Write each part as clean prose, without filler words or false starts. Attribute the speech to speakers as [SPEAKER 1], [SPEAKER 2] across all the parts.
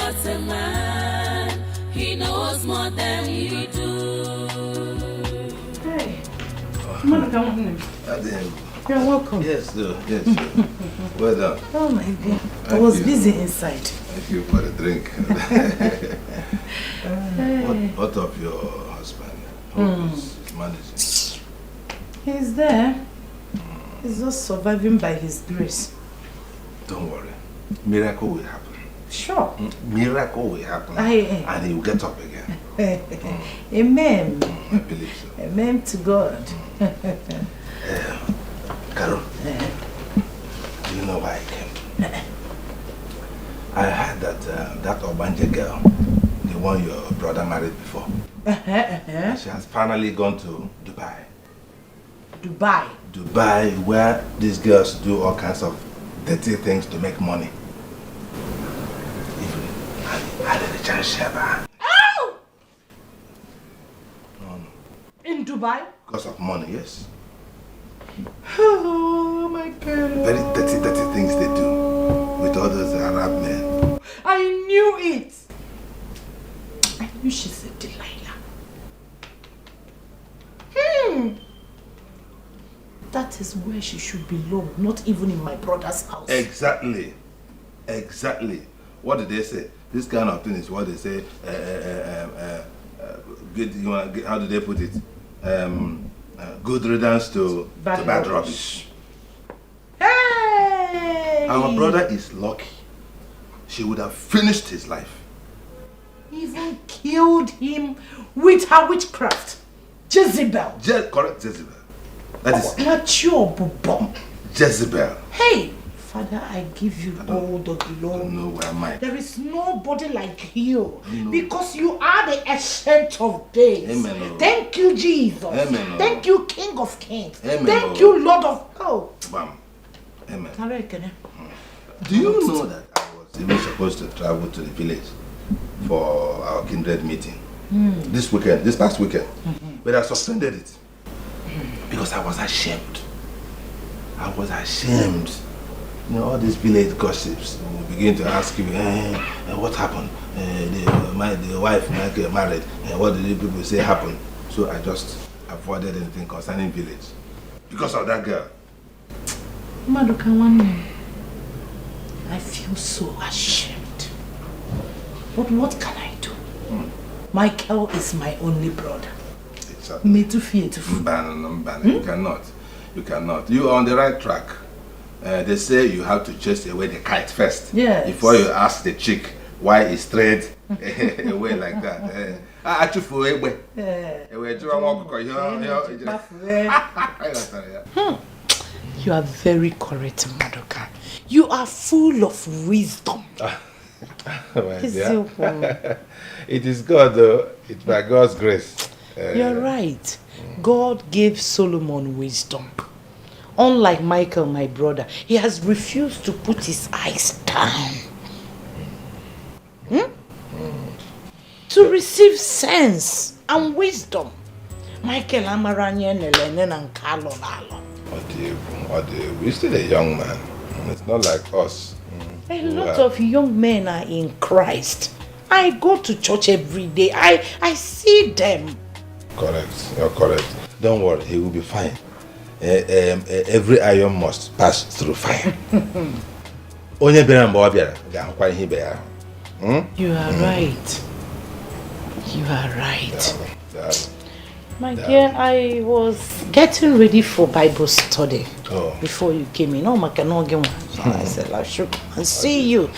[SPEAKER 1] as a man, he knows more than you do.
[SPEAKER 2] Hey, come on. You're welcome.
[SPEAKER 3] Yes, sir. Yes, sir. Well done.
[SPEAKER 2] Oh my dear. I was busy inside.
[SPEAKER 3] Thank you for the drink. What of your husband? How is managing?
[SPEAKER 2] He's there. He's just surviving by his grace.
[SPEAKER 3] Don't worry. Miracle will happen.
[SPEAKER 2] Sure.
[SPEAKER 3] Miracle will happen. And he will get up again.
[SPEAKER 2] Amen.
[SPEAKER 3] I believe so.
[SPEAKER 2] Amen to God.
[SPEAKER 3] Carol, do you know why I came? I heard that that Obanje girl, the one your brother married before, she has finally gone to Dubai.
[SPEAKER 2] Dubai?
[SPEAKER 3] Dubai, where these girls do all kinds of dirty things to make money. Even I did a chance share.
[SPEAKER 2] Oh!
[SPEAKER 3] No.
[SPEAKER 2] In Dubai?
[SPEAKER 3] Because of money, yes.
[SPEAKER 2] Oh my God.
[SPEAKER 3] Very dirty things they do with all those Arab men.
[SPEAKER 2] I knew it. I knew she's a Delilah. That is where she should belong, not even in my brother's house.
[SPEAKER 3] Exactly. Exactly. What did they say? This kind of thing is what they say. How do they put it? Good riddance to bad rubbish.
[SPEAKER 2] Hey!
[SPEAKER 3] Our brother is lucky. She would have finished his life.
[SPEAKER 2] Even killed him with her witchcraft. Jezebel.
[SPEAKER 3] Correct, Jezebel. That is
[SPEAKER 2] mature bubom.
[SPEAKER 3] Jezebel.
[SPEAKER 2] Hey, Father, I give you all the glory.
[SPEAKER 3] I don't know where am I.
[SPEAKER 2] There is nobody like you because you are the Ancient of Days.
[SPEAKER 3] Amen.
[SPEAKER 2] Thank you, Jesus.
[SPEAKER 3] Amen.
[SPEAKER 2] Thank you, King of Kings.
[SPEAKER 3] Amen.
[SPEAKER 2] Thank you, Lord of Oh.
[SPEAKER 3] Bam. Amen.
[SPEAKER 2] Do
[SPEAKER 3] you know that I was even supposed to travel to the village for our kindred meeting this past weekend, but I suspended it because I was ashamed. You know, all these village gossips will begin to ask you, what happened? The wife Michael married, what did the people say happened? So I just avoided anything concerning village because of that girl.
[SPEAKER 2] Maduka, I feel so ashamed. But what can I do? Michael is my only brother.
[SPEAKER 3] Exactly.
[SPEAKER 2] Me to fear to
[SPEAKER 3] You cannot. You cannot. You are on the right track. They say you have to chase away the kite first.
[SPEAKER 2] Yes.
[SPEAKER 3] Before you ask the chick why it's straight away like that.
[SPEAKER 2] You are very correct, Madoka. You are full of wisdom.
[SPEAKER 3] It is God, though. It's by God's grace.
[SPEAKER 2] You're right. God gave Solomon wisdom. Unlike Michael, my brother, he has refused to put his eyes down. To receive sense and wisdom. Michael Amaranya Nelenen and Carlo Lalo.
[SPEAKER 3] We're still a young man. It's not like us.
[SPEAKER 2] A lot of young men are in Christ. I go to church every day. I see them.
[SPEAKER 3] Correct. You're correct. Don't worry, he will be fine. Every iron must pass through fire. You are
[SPEAKER 2] right. You are right.
[SPEAKER 3] Yeah.
[SPEAKER 2] My dear, I was getting ready for Bible study before you came in. So I said, I should come and see you.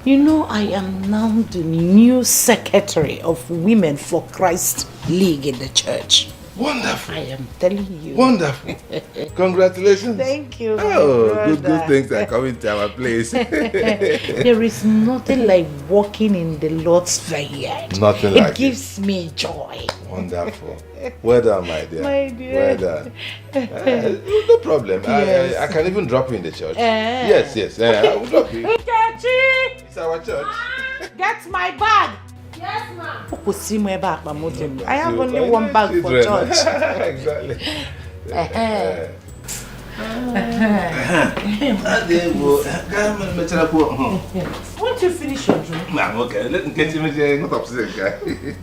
[SPEAKER 2] You know, I am now the new secretary of Women for Christ League in the church.
[SPEAKER 3] Wonderful.
[SPEAKER 2] I am telling you.
[SPEAKER 3] Wonderful. Congratulations.
[SPEAKER 2] Thank you.
[SPEAKER 3] Good things are coming to our place.
[SPEAKER 2] There is nothing like walking in the Lord's vineyard.
[SPEAKER 3] Nothing like
[SPEAKER 2] it. gives me joy.
[SPEAKER 3] Wonderful. Well done, my dear.
[SPEAKER 2] My dear.
[SPEAKER 3] Well done. No problem.
[SPEAKER 2] Yes.
[SPEAKER 3] I can even drop you in the church. Yes. I will drop you. It's our church.
[SPEAKER 2] Get my bag.
[SPEAKER 1] Yes, ma'am.
[SPEAKER 2] I have only one bag for church.
[SPEAKER 3] Exactly.
[SPEAKER 2] What don't you finish your drink?
[SPEAKER 3] I'm okay. Let me get you not upset, guy.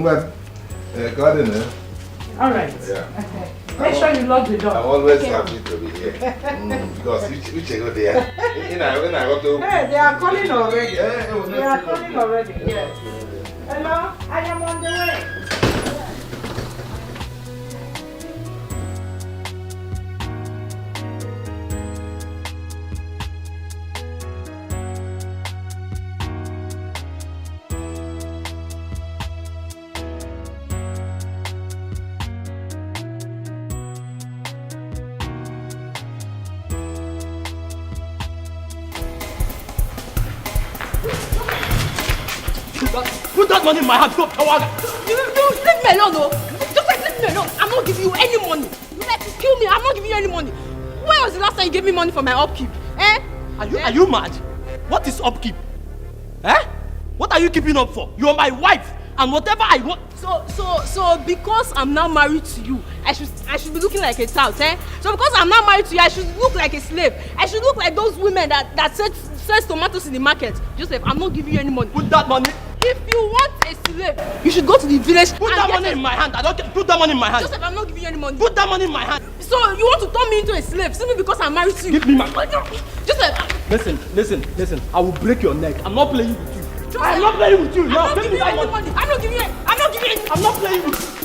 [SPEAKER 3] But, go in there.
[SPEAKER 2] All right.
[SPEAKER 3] Yeah.
[SPEAKER 2] Okay. Make sure you lock the door.
[SPEAKER 3] I'm always happy to be here. Because we check out there. Hey,
[SPEAKER 2] they are calling already.
[SPEAKER 3] Yeah,
[SPEAKER 2] they are calling already. Yes. Hello, I am on the way.
[SPEAKER 4] Put that money in my hand. Stop. You leave me alone, no. Just like leave me alone. I'm not giving you any money. You like to kill me. I'm not giving you any money. When was the last time you gave me money for my upkeep? Eh? Are you mad? What is upkeep? Eh? What are you keeping up for? You're my wife, and whatever I want. So because I'm now married to you, I should be looking like a tout, eh? So because I'm now married to you, I should look like a slave. I should look like those women that sells tomatoes in the market. Joseph, I'm not giving you any money. Put that money. If you want a slave, you should go to the village. Put that money in my hand. I don't care. Put that money in my hand. Joseph, I'm not giving you any money. Put that money in my hand. So you want to turn me into a slave simply because I'm married to you? Give me my money. Joseph. Listen. I will break your neck. I'm not playing with you. Joseph, I'm not playing with you. I'm not giving you any money. I'm not giving you any. I'm not playing with you.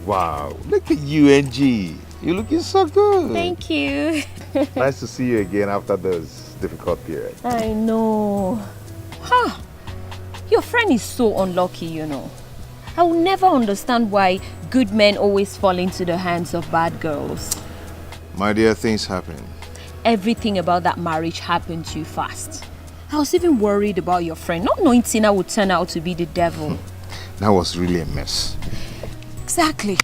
[SPEAKER 3] Wow, look at you, NG. You're looking so good.
[SPEAKER 5] Thank you.
[SPEAKER 3] Nice to see you again after this difficult period.
[SPEAKER 5] I know. Huh. Your friend is so unlucky, you know. I will never understand why good men always fall into the hands of bad girls.
[SPEAKER 3] My dear, things happen.
[SPEAKER 5] Everything about that marriage happened too fast. I was even worried about your friend, not knowing Tina would turn out to be the devil.
[SPEAKER 3] That was really a mess.
[SPEAKER 5] Exactly.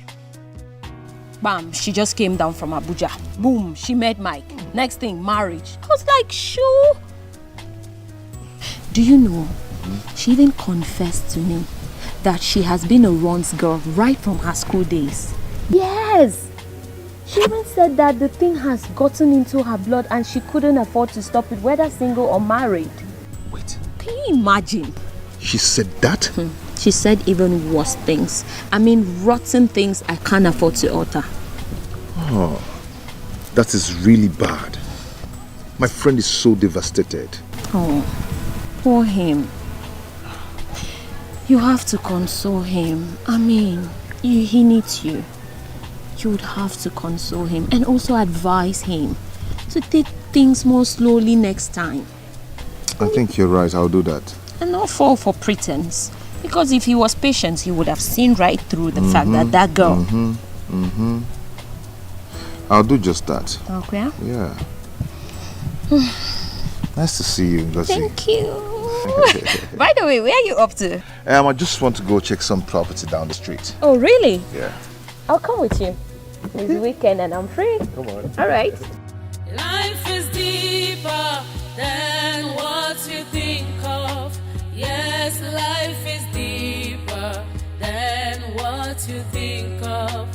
[SPEAKER 5] Bam, she just came down from Abuja. Boom, she met Mike. Next thing, marriage. I was like, sure. Do you know, she even confessed to me that she has been a runs girl right from her school days. Yes. She even said that the thing has gotten into her blood and she couldn't afford to stop it, whether single or married.
[SPEAKER 3] Wait.
[SPEAKER 5] Can you imagine?
[SPEAKER 3] She said that?
[SPEAKER 5] She said even worse things. I mean, rotten things I can't afford to utter.
[SPEAKER 3] Oh, that is really bad. My friend is so devastated.
[SPEAKER 5] Oh, poor him. You have to console him. I mean, he needs you. You would have to console him and also advise him to take things more slowly next time.
[SPEAKER 3] I think you're right. I'll do that.
[SPEAKER 5] And not fall for pretense. Because if he was patient, he would have seen right through the fact that girl...
[SPEAKER 3] I'll do just that.
[SPEAKER 5] Okay.
[SPEAKER 3] Yeah. Nice to see you, Ngozi.
[SPEAKER 5] Thank you. By the way, where are you up to?
[SPEAKER 3] I just want to go check some property down the street.
[SPEAKER 5] Oh, really?
[SPEAKER 3] Yeah.
[SPEAKER 5] I'll come with you. It's weekend and I'm free.
[SPEAKER 3] Come on.
[SPEAKER 5] All right.
[SPEAKER 1] Life is deeper than what you think of. Yes, life is deeper than what you think of.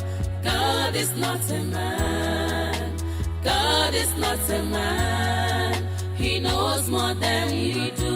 [SPEAKER 1] God is not a man. God is not a man. He knows more than you do.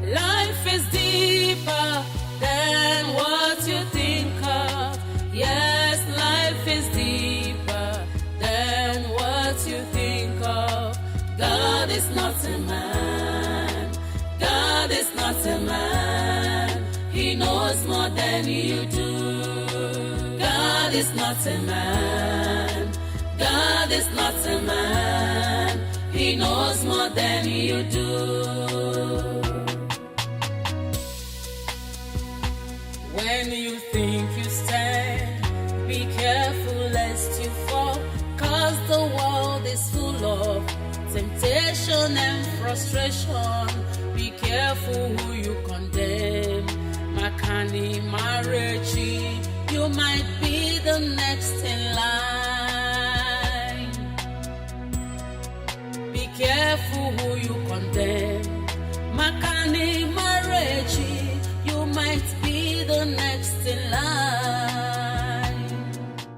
[SPEAKER 1] Life is deeper than what you think of. Yes, life is deeper than what you think of. God is not a man. God is not a man. He knows more than you do. God is not a man. God is not a man. He knows more than you do. When you think you stand, be careful lest you fall, 'cause the world is full of temptation and frustration. Be careful who you condemn. Makani Marechi, you might be the next in line. Be careful who you condemn.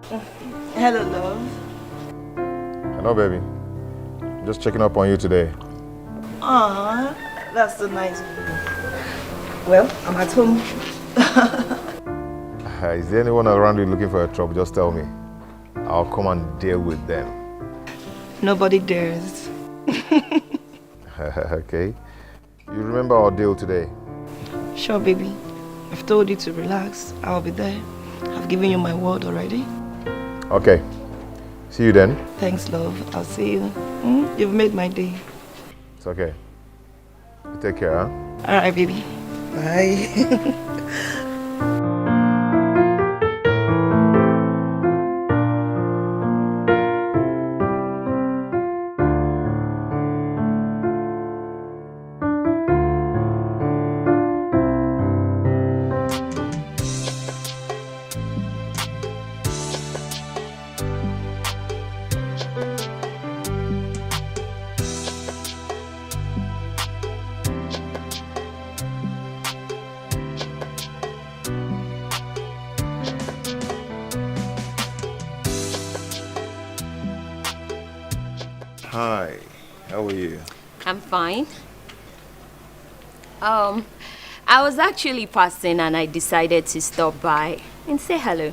[SPEAKER 2] Hello, love.
[SPEAKER 6] Hello, baby. Just checking up on you today.
[SPEAKER 2] Aww, that's so nice. Well, I'm at home.
[SPEAKER 6] Is there anyone around you looking for a trouble? Just tell me. I'll come and deal with them.
[SPEAKER 2] Nobody dares.
[SPEAKER 6] Okay. You remember our deal today?
[SPEAKER 2] Sure, baby. I've told you to relax. I'll be there. I've given you my word already.
[SPEAKER 6] Okay. See you then.
[SPEAKER 2] Thanks, love. I'll see you. You've made my day.
[SPEAKER 6] It's okay. You take care, huh?
[SPEAKER 2] All right, baby. Bye.
[SPEAKER 6] Hi. How are you?
[SPEAKER 5] I'm fine. I was actually passing and I decided to stop by and say hello.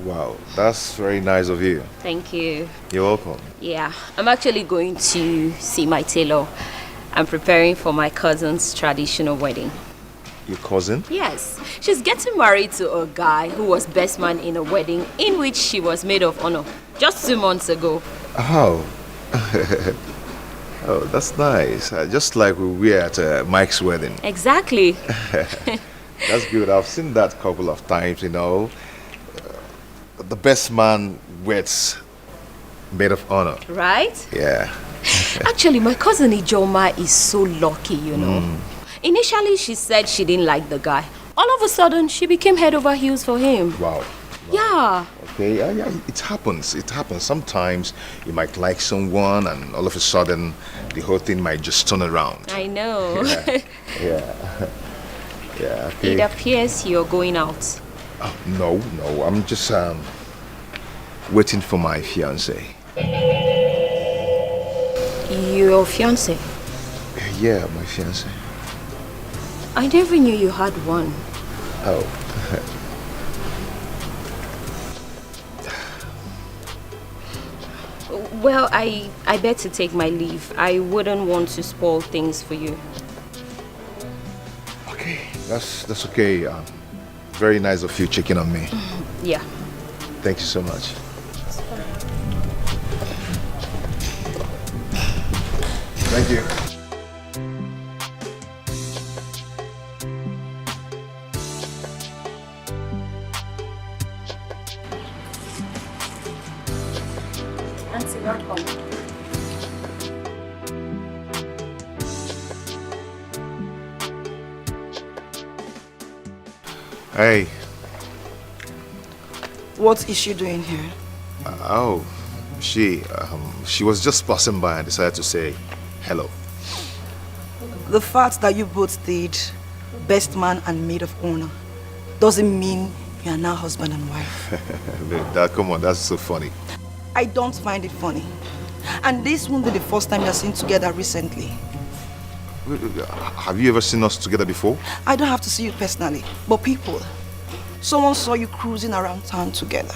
[SPEAKER 6] Wow, that's very nice of you.
[SPEAKER 5] Thank you.
[SPEAKER 6] You're welcome.
[SPEAKER 5] Yeah, I'm actually going to see my tailor. I'm preparing for my cousin's traditional wedding.
[SPEAKER 6] Your cousin?
[SPEAKER 5] Yes, she's getting married to a guy who was best man in a wedding in which she was maid of honor just 2 months ago.
[SPEAKER 6] Oh. Oh, that's nice. Just like we were at Mike's wedding.
[SPEAKER 5] Exactly.
[SPEAKER 6] That's good. I've seen that a couple of times, you know. The best man weds maid of honor.
[SPEAKER 5] Right?
[SPEAKER 6] Yeah.
[SPEAKER 5] Actually, my cousin Ijoma is so lucky, you know. Initially, she said she didn't like the guy. All of a sudden, she became head over heels for him.
[SPEAKER 6] Wow.
[SPEAKER 5] Yeah.
[SPEAKER 6] Okay, yeah, it happens. It happens. Sometimes you might like someone and all of a sudden the whole thing might just turn around.
[SPEAKER 5] I know.
[SPEAKER 6] Yeah. Yeah, okay.
[SPEAKER 5] It appears you're going out.
[SPEAKER 6] Oh, no. I'm just waiting for my fiance.
[SPEAKER 5] Your fiance?
[SPEAKER 6] Yeah, my fiance.
[SPEAKER 5] I never knew you had one.
[SPEAKER 6] Oh.
[SPEAKER 5] Well, I better take my leave. I wouldn't want to spoil things for you.
[SPEAKER 6] Okay, that's okay. Very nice of you checking on me.
[SPEAKER 5] Yeah.
[SPEAKER 6] Thank you so much. Thank you.
[SPEAKER 5] Auntie, welcome.
[SPEAKER 6] Hey.
[SPEAKER 2] What is she doing here?
[SPEAKER 6] Oh, she was just passing by and decided to say hello.
[SPEAKER 2] The fact that you both did best man and maid of honor doesn't mean you are now husband and wife.
[SPEAKER 6] Come on, that's so funny.
[SPEAKER 2] I don't find it funny. And this won't be the first time you're seen together recently.
[SPEAKER 6] Have you ever seen us together before?
[SPEAKER 2] I don't have to see you personally, but people. Someone saw you cruising around town together.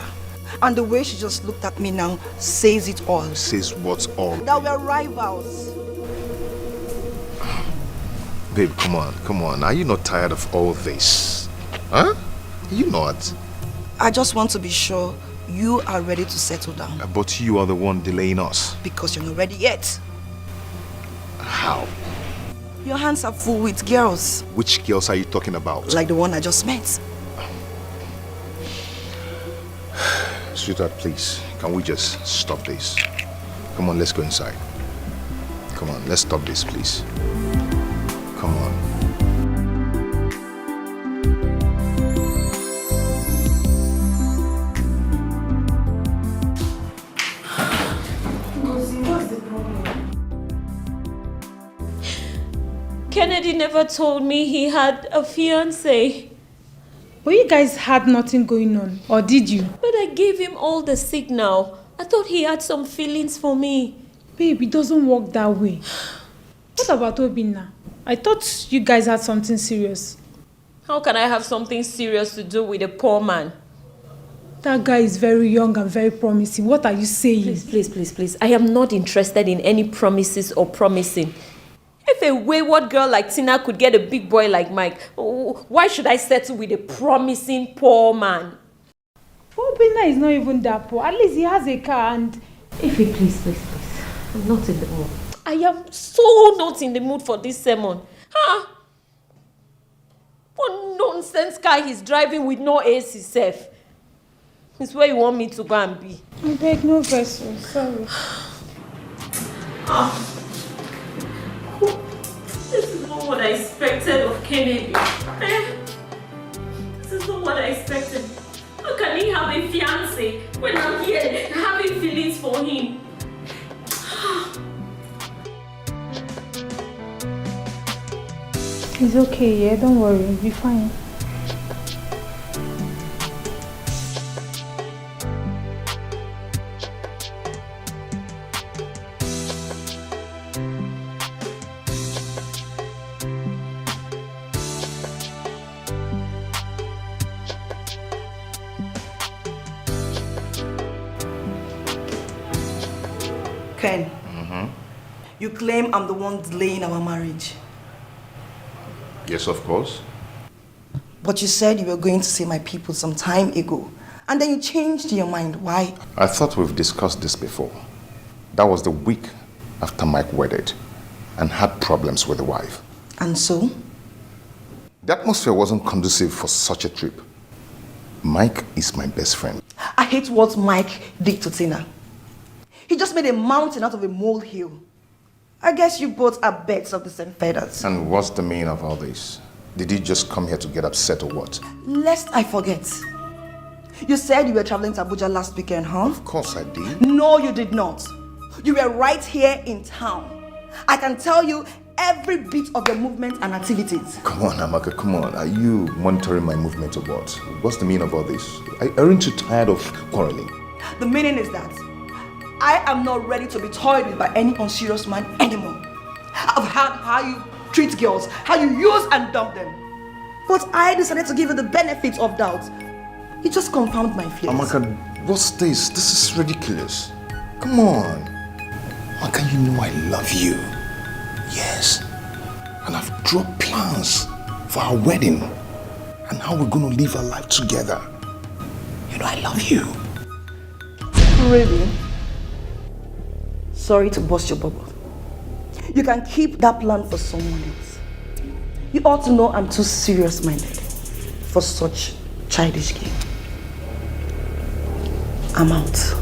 [SPEAKER 2] And the way she just looked at me now says it all.
[SPEAKER 6] Says what's all?
[SPEAKER 2] That we're rivals.
[SPEAKER 6] Babe, come on. Are you not tired of all this? Huh? Are you not?
[SPEAKER 2] I just want to be sure you are ready to settle down.
[SPEAKER 6] But you are the one delaying us.
[SPEAKER 2] Because you're not ready yet.
[SPEAKER 6] How?
[SPEAKER 2] Your hands are full with girls.
[SPEAKER 6] Which girls are you talking about?
[SPEAKER 2] Like the one I just met.
[SPEAKER 6] Sweetheart, please, can we just stop this? Come on, let's go inside. Come on, let's stop this, please. Come on.
[SPEAKER 2] What's the problem?
[SPEAKER 5] Kennedy never told me he had a fiancé.
[SPEAKER 7] But you guys had nothing going on, or did you?
[SPEAKER 5] But I gave him all the signal. I thought he had some feelings for me.
[SPEAKER 7] Babe, it doesn't work that way. What about Obinna? I thought you guys had something serious.
[SPEAKER 5] How can I have something serious to do with a poor man?
[SPEAKER 7] That guy is very young and very promising. What are you saying?
[SPEAKER 5] Please. I am not interested in any promises or promising. If a wayward girl like Tina could get a big boy like Mike, why should I settle with a promising poor man?
[SPEAKER 7] Obinna is not even that poor. At least he has a car and...
[SPEAKER 5] Ify, please. I'm not in the mood. I am so not in the mood for this sermon. Huh? What nonsense car he's driving with no AC safe. It's where you want me to go and be.
[SPEAKER 7] I beg no vessel, sorry.
[SPEAKER 5] This is not what I expected of Kennedy. This is not what I expected. How can he have a fiancé when I'm here having feelings for him?
[SPEAKER 7] It's okay, yeah? Don't worry, you'll be fine.
[SPEAKER 8] Ken, you claim I'm the one delaying our marriage.
[SPEAKER 6] Yes, of course.
[SPEAKER 8] But you said you were going to see my people some time ago. And then you changed your mind. Why?
[SPEAKER 6] I thought we've discussed this before. That was the week after Mike wedded and had problems with the wife.
[SPEAKER 8] And so?
[SPEAKER 6] The atmosphere wasn't conducive for such a trip. Mike is my best friend.
[SPEAKER 8] I hate what Mike did to Tina. He just made a mountain out of a molehill. I guess you both are birds of the same feathers.
[SPEAKER 6] And what's the meaning of all this? Did you just come here to get upset or what?
[SPEAKER 8] Lest I forget. You said you were traveling to Abuja last weekend, huh?
[SPEAKER 6] Of course I did.
[SPEAKER 8] No, you did not. You were right here in town. I can tell you every bit of your movement and activities.
[SPEAKER 6] Come on, Amaka, come on. Are you monitoring my movement or what? What's the meaning of all this? Aren't you tired of quarreling?
[SPEAKER 8] The meaning is that I am not ready to be toyed with by any unserious man anymore. I've heard how you treat girls, how you use and dump them. But I decided to give you the benefit of doubt. You just confound my fears.
[SPEAKER 6] Amaka, what's this? This is ridiculous. Come on. Amaka, you know I love you. Yes. And I've drawn plans for our wedding and how we're going to live our life together. You know I love you.
[SPEAKER 8] Really? Sorry to burst your bubble. You can keep that plan for someone else. You ought to know I'm too serious-minded for such childish game. I'm out.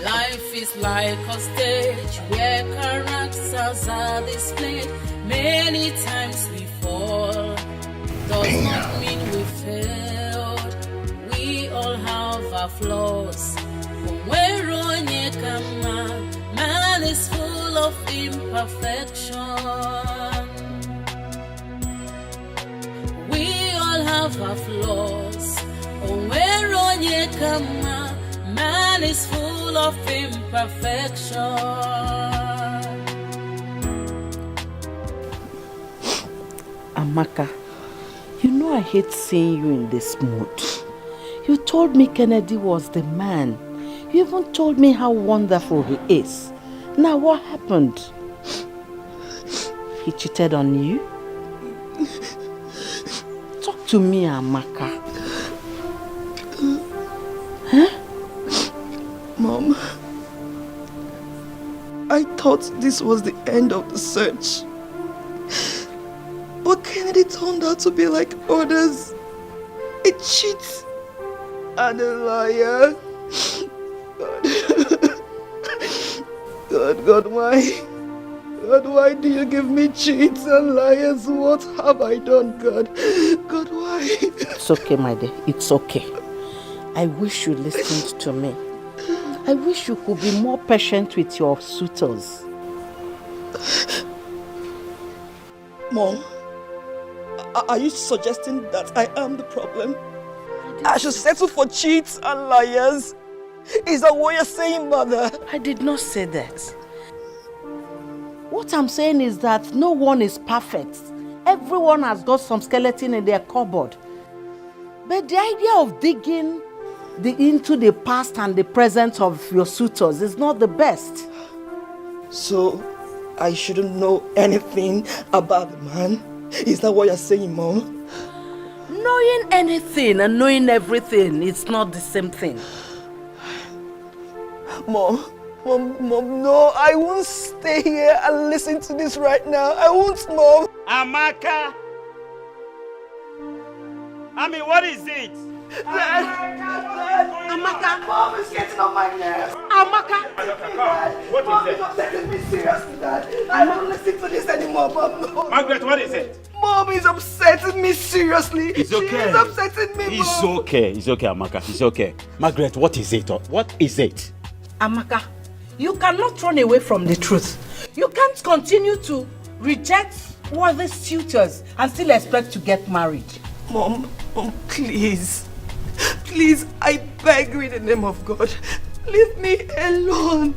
[SPEAKER 1] Life is like a stage where characters are displayed. Many times we fall. Does not mean we failed. We all have our flaws. Man is full of imperfection. We all have our flaws. Man is full of imperfection.
[SPEAKER 2] Amaka, you know I hate seeing you in this mood. You told me Kennedy was the man. You even told me how wonderful he is. Now what happened? He cheated on you? Talk to me, Amaka. Huh?
[SPEAKER 8] Mom, I thought this was the end of the search. But Kennedy turned out to be like others. A cheat and a liar. God, why? God, why do you give me cheats and liars? What have I done, God? God, why?
[SPEAKER 2] It's okay, my dear. It's okay. I wish you listened to me. I wish you could be more patient with your suitors.
[SPEAKER 8] Mom, Are you suggesting that I am the problem? I should settle for cheats and liars? Is that what you're saying, Mother?
[SPEAKER 2] I did not say that. What I'm saying is that no one is perfect. Everyone has got some skeleton in their cupboard. But the idea of digging into the past and the present of your suitors is not the best.
[SPEAKER 8] So, I shouldn't know anything about the man? Is that what you're saying, Mom?
[SPEAKER 2] Knowing anything and knowing everything, it's not the same thing.
[SPEAKER 8] Mom, no, I won't stay here and listen to this right now. I won't, Mom.
[SPEAKER 9] Amaka! I mean, what is it?
[SPEAKER 8] Amaka! Mom is getting on my nerves.
[SPEAKER 9] Amaka! What
[SPEAKER 8] Mom,
[SPEAKER 9] is it?
[SPEAKER 8] you're not taking me seriously, Dad. I don't listen to this anymore, Mom. No.
[SPEAKER 9] Margaret, what is it?
[SPEAKER 8] Mom is upsetting me seriously.
[SPEAKER 9] It's okay.
[SPEAKER 8] She is upsetting me,
[SPEAKER 9] It's
[SPEAKER 8] Mom.
[SPEAKER 9] okay. It's okay, Amaka. It's okay. Margaret, what is it? What is it?
[SPEAKER 2] Amaka, you cannot run away from the truth. You can't continue to reject worthy suitors and still expect to get married.
[SPEAKER 8] Mom, please. Please, I beg you in the name of God. Leave me alone.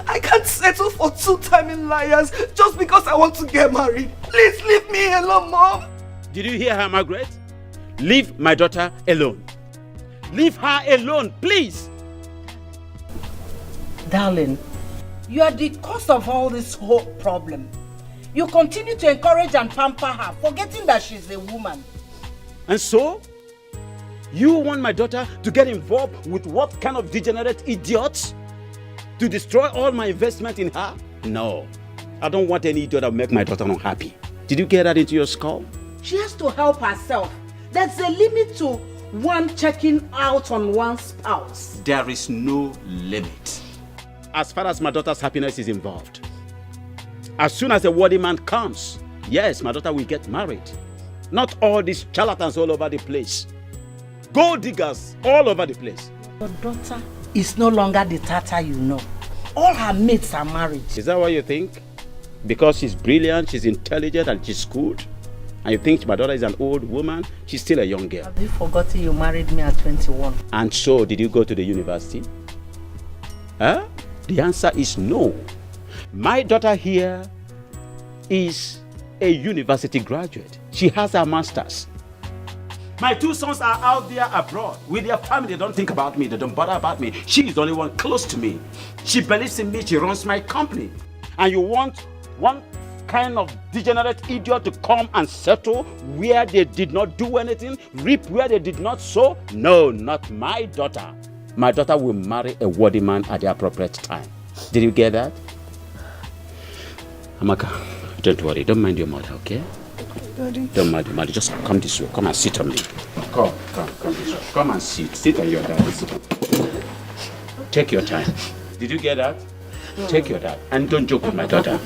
[SPEAKER 8] I can't settle for two-timing liars just because I want to get married. Please leave me alone, Mom.
[SPEAKER 9] Did you hear her, Margaret? Leave my daughter alone. Leave her alone, please.
[SPEAKER 2] Darling, you are the cause of all this whole problem. You continue to encourage and pamper her, forgetting that she's a woman.
[SPEAKER 9] And so, you want my daughter to get involved with what kind of degenerate idiots? To destroy all my investment in her? No. I don't want any idiot that will make my daughter unhappy. Did you get that into your skull?
[SPEAKER 2] She has to help herself. There's a limit to one checking out on one spouse.
[SPEAKER 9] There is no limit. As far as my daughter's happiness is involved. As soon as a worthy man comes, yes, my daughter will get married. Not all these charlatans all over the place. Gold diggers all over the place.
[SPEAKER 2] Your daughter is no longer the Tata you know. All her mates are married.
[SPEAKER 9] Is that what you think? Because she's brilliant, she's intelligent, and she's good? And you think my daughter is an old woman? She's still a young girl.
[SPEAKER 2] Have you forgotten you married me at 21?
[SPEAKER 9] And so, did you go to the university? Huh? The answer is no. My daughter here is a university graduate. She has her master's. My two sons are out there abroad with their family. They don't think about me. They don't bother about me. She is the only one close to me. She believes in me. She runs my company. And you want one kind of degenerate idiot to come and settle where they did not do anything, reap where they did not sow? No, not my daughter. My daughter will marry a worthy man at the appropriate time. Did you get that? Amaka, don't worry. Don't mind your mother, okay?
[SPEAKER 8] Daddy.
[SPEAKER 9] Don't mind your mother. Just come this way. Come and sit on me. Come this way. Come and sit. Sit on your dad. Take your time. Did you get that? Take your time. And don't joke with my daughter.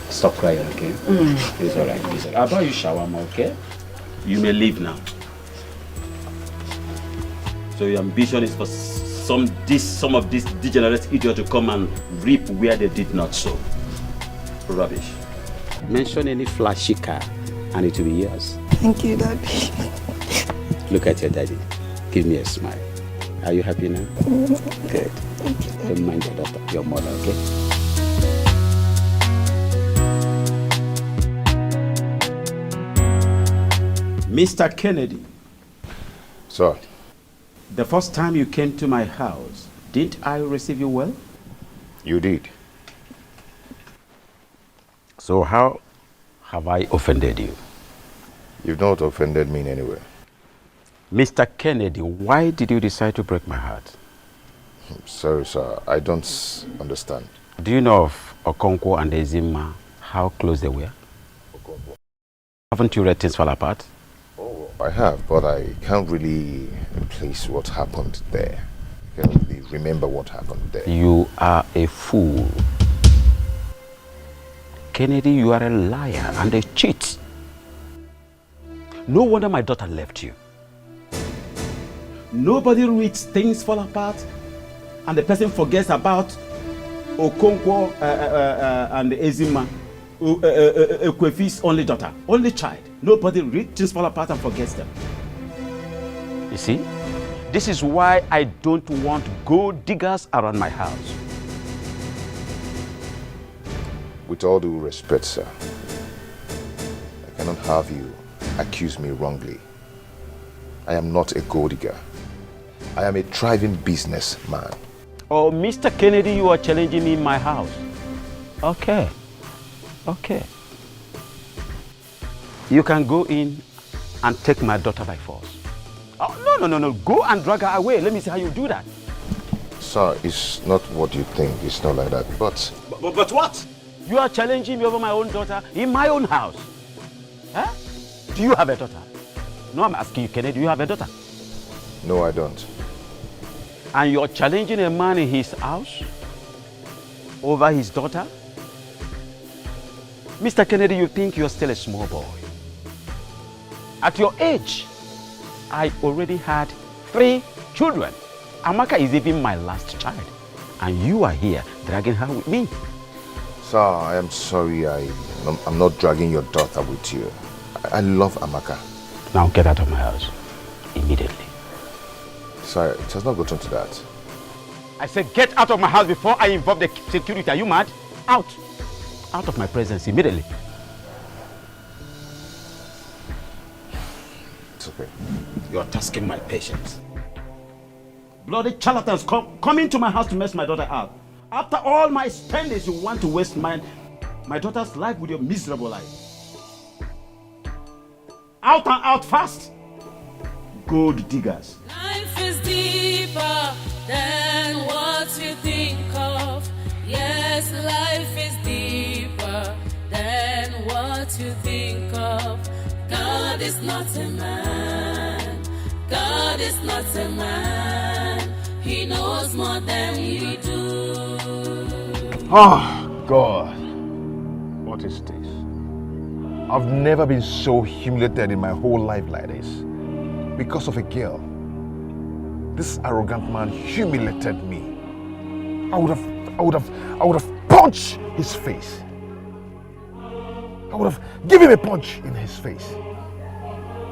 [SPEAKER 9] Stop crying, okay? It's all right. It's all right. I'll buy you shawarma, okay? You may leave now. So your ambition is for some of these degenerate idiots to come and reap where they did not sow. Rubbish. Mention any flashy car and it will be yours.
[SPEAKER 8] Thank you, Daddy.
[SPEAKER 9] Look at your daddy. Give me a smile. Are you happy now? Good.
[SPEAKER 8] Thank you, Daddy.
[SPEAKER 9] Don't mind your daughter, your mother, okay? Mr. Kennedy.
[SPEAKER 6] Sir.
[SPEAKER 9] The first time you came to my house, didn't I receive you well?
[SPEAKER 6] You did.
[SPEAKER 9] So how have I offended you?
[SPEAKER 6] You've not offended me in any way.
[SPEAKER 9] Mr. Kennedy, why did you decide to break my heart?
[SPEAKER 6] Sorry, sir. I don't understand.
[SPEAKER 9] Do you know of Okonkwo and Ezima, how close they were?
[SPEAKER 6] Okonkwo.
[SPEAKER 9] Haven't you read Things Fall Apart?
[SPEAKER 6] Oh, I have, but I can't really place what happened there. I can't really remember what happened there.
[SPEAKER 9] You are a fool. Kennedy, you are a liar and a cheat. No wonder my daughter left you. Nobody reads Things Fall Apart and the person forgets about Okonkwo and Ezima. Kwefi's only daughter, only child. Nobody reads things fall apart and forgets them. You see, this is why I don't want gold diggers around my house.
[SPEAKER 6] With all due respect, sir, I cannot have you accuse me wrongly. I am not a gold digger. I am a thriving businessman.
[SPEAKER 9] Oh, Mr. Kennedy, you are challenging me in my house. Okay. Okay. You can go in and take my daughter by force. Oh, no. Go and drag her away. Let me see how you do that.
[SPEAKER 6] Sir, it's not what you think. It's not like that. But
[SPEAKER 9] what? You are challenging me over my own daughter in my own house. Huh? Do you have a daughter? No, I'm asking you, Kennedy, do you have a daughter?
[SPEAKER 6] No, I don't.
[SPEAKER 9] And you're challenging a man in his house over his daughter? Mr. Kennedy, you think you're still a small boy. At your age, I already had 3 children. Amaka is even my last child. And you are here dragging her with me.
[SPEAKER 6] Sir, I am sorry. I'm not dragging your daughter with you. I love Amaka.
[SPEAKER 9] Now get out of my house. Immediately.
[SPEAKER 6] Sir, it has not gotten to that.
[SPEAKER 9] I said get out of my house before I involve the security. Are you mad? Out. Out of my presence immediately.
[SPEAKER 6] It's okay.
[SPEAKER 9] You're tasking my patience. Bloody charlatans come into my house to mess my daughter up. After all my spendings, you want to waste my daughter's life with your miserable life. Out and out fast. Gold diggers.
[SPEAKER 1] Life is deeper than what you think of. Yes, life is deeper than what you think of. God is not a man. God is not a man. He knows more than we do.
[SPEAKER 6] Oh, God. What is this? I've never been so humiliated in my whole life like this. Because of a girl. This arrogant man humiliated me. I would have punched his face. I would have given him a punch in his face.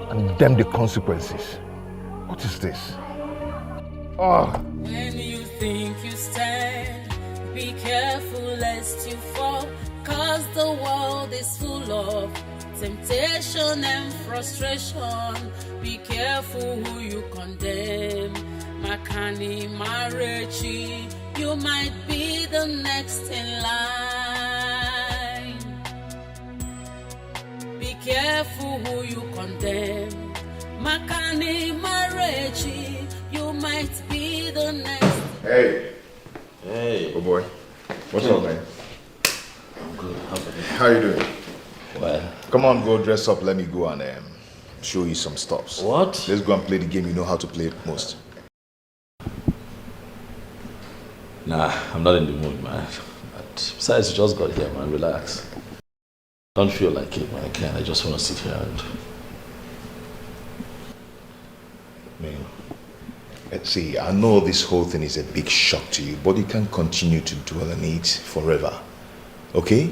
[SPEAKER 6] And damn the consequences. What is this? Oh.
[SPEAKER 1] When you think you stand, be careful lest you fall. Cause the world is full of temptation and frustration. Be careful who you condemn. Makani Marechi, you might be the next in line. Be careful who you condemn. Makani Marechi, you might be the next.
[SPEAKER 6] Hey.
[SPEAKER 10] Hey.
[SPEAKER 6] Oh boy. What's up, man?
[SPEAKER 10] I'm good.
[SPEAKER 6] How you doing?
[SPEAKER 10] Well.
[SPEAKER 6] Come on, go dress up. Let me go and show you some stuffs.
[SPEAKER 10] What?
[SPEAKER 6] Let's go and play the game you know how to play it most.
[SPEAKER 10] Nah, I'm not in the mood, man. But besides, you just got here, man. Relax. Don't feel like it, man. I just want to sit here and...
[SPEAKER 6] Man, see, I know this whole thing is a big shock to you, but you can't continue to dwell on it forever. Okay?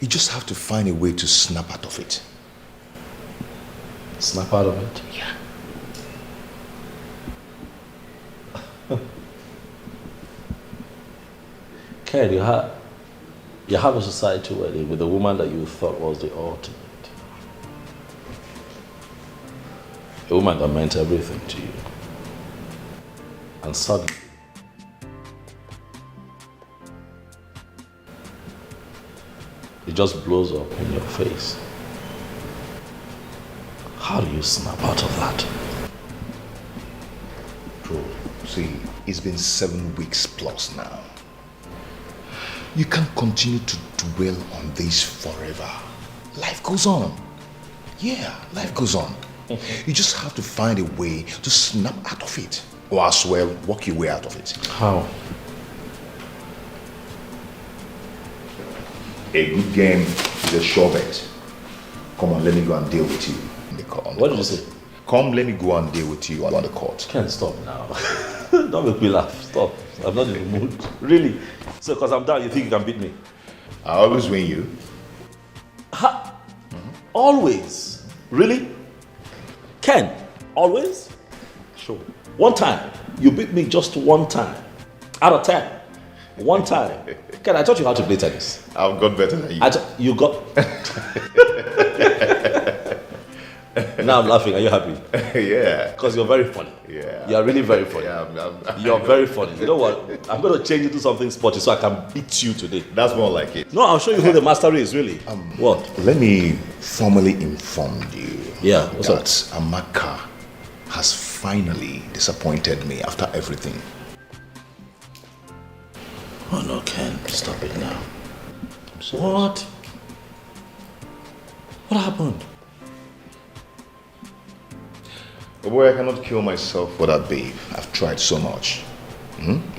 [SPEAKER 6] You just have to find a way to snap out of it.
[SPEAKER 10] Snap out of it?
[SPEAKER 6] Yeah.
[SPEAKER 10] Ken, you have a society wedding with a woman that you thought was the ultimate. A woman that meant everything to you. And suddenly, it just blows up in your face. How do you snap out of that?
[SPEAKER 6] Bro, see, it's been 7 weeks plus now. You can't continue to dwell on this forever. Life goes on. Yeah, life goes on. You just have to find a way to snap out of it. Or I swear, walk your way out of it.
[SPEAKER 10] How?
[SPEAKER 6] A good game is a sure bet. Come on, let me go and deal with you in the court.
[SPEAKER 10] What did you say?
[SPEAKER 6] Come, let me go and deal with you on the court.
[SPEAKER 10] Can't stop now. Don't make me laugh. Stop. I'm not in the mood. Really. So, because I'm down, you think you can beat me?
[SPEAKER 6] I always win you.
[SPEAKER 10] Always? Really? Ken, always? Sure. One time. You beat me just one time. Out of 10. One time. Ken, I taught you how to play tennis.
[SPEAKER 6] I've got better than you.
[SPEAKER 10] You got... Now I'm laughing. Are you happy?
[SPEAKER 6] Yeah.
[SPEAKER 10] Because you're very funny.
[SPEAKER 6] Yeah.
[SPEAKER 10] You're really very funny.
[SPEAKER 6] Yeah,
[SPEAKER 10] You're very funny. You know what? I'm going to change it to something sporty so I can beat you today.
[SPEAKER 6] That's more like it.
[SPEAKER 10] No, I'll show you who the master is, really. What?
[SPEAKER 6] Let me formally inform you.
[SPEAKER 10] Yeah, what's
[SPEAKER 6] that
[SPEAKER 10] up?
[SPEAKER 6] Amaka has finally disappointed me after everything.
[SPEAKER 10] Oh no, Ken, stop it now. What? What happened?
[SPEAKER 6] Oh boy, I cannot kill myself for that babe. I've tried so much.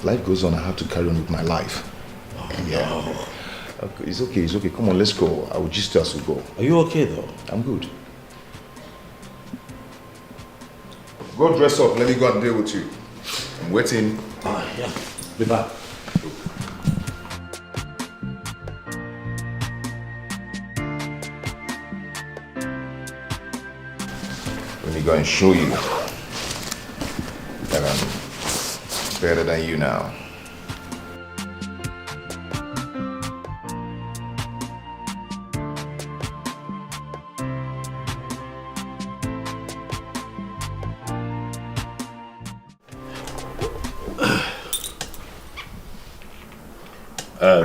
[SPEAKER 6] Life goes on, I have to carry on with my life.
[SPEAKER 10] Oh
[SPEAKER 6] yeah.
[SPEAKER 10] no.
[SPEAKER 6] Okay, it's okay. Come on, let's go. I will just as we go.
[SPEAKER 10] Are you okay though?
[SPEAKER 6] I'm good. Go dress up, let me go and deal with you. I'm waiting.
[SPEAKER 10] Yeah. Be back.
[SPEAKER 6] Let me go and show you that I'm better than you now.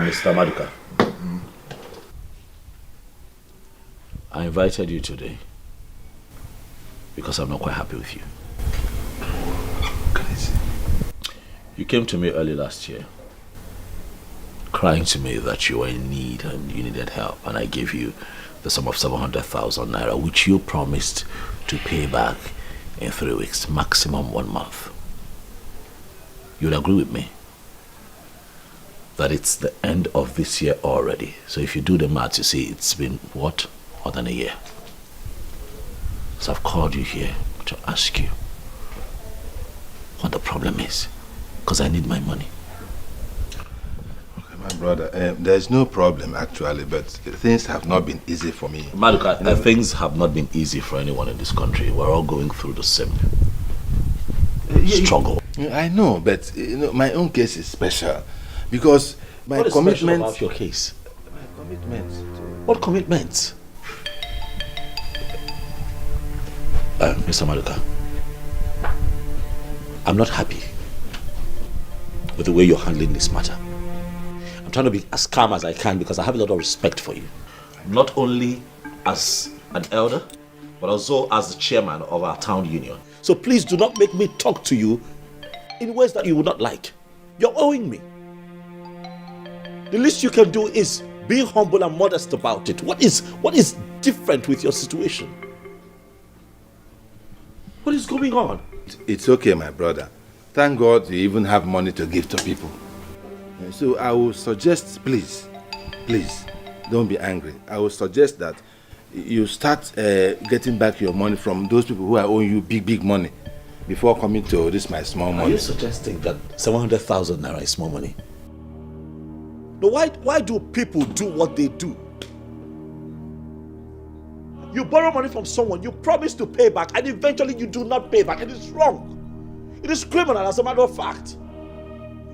[SPEAKER 10] Mr. Maduka. I invited you today because I'm not quite happy with you. You came to me early last year crying to me that you were in need and you needed help, and I gave you the sum of 700,000 naira, which you promised to pay back in 3 weeks, maximum 1 month. You'd agree with me that it's the end of this year already. So if you do the math, you see it's been, what? More than a year. So I've called you here to ask you what the problem is, because I need my money.
[SPEAKER 3] Okay, my brother, there's no problem actually, but things have not been easy for me.
[SPEAKER 10] Maduka, things have not been easy for anyone in this country. We're all going through the same struggle.
[SPEAKER 3] I know, but my own case is special because my commitment.
[SPEAKER 10] What is special about your case?
[SPEAKER 3] My commitment.
[SPEAKER 10] What commitment? Mr. Maduka, I'm not happy with the way you're handling this matter. I'm trying to be as calm as I can because I have a lot of respect for you. Not only as an elder, but also as the chairman of our town union. So please do not make me talk to you in ways that you would not like. You're owing me. The least you can do is be humble and modest about it. What is different with your situation? What is going on?
[SPEAKER 3] It's okay, my brother. Thank God you even have money to give to people. So I will suggest, please, don't be angry. I will suggest that you start getting back your money from those people who are owing you big money before coming to this my small money.
[SPEAKER 10] Are you suggesting that 700,000 naira is small money? No, why do people do what they do? You borrow money from someone, you promise to pay back, and eventually you do not pay back. It is wrong. It is criminal, as a matter of fact.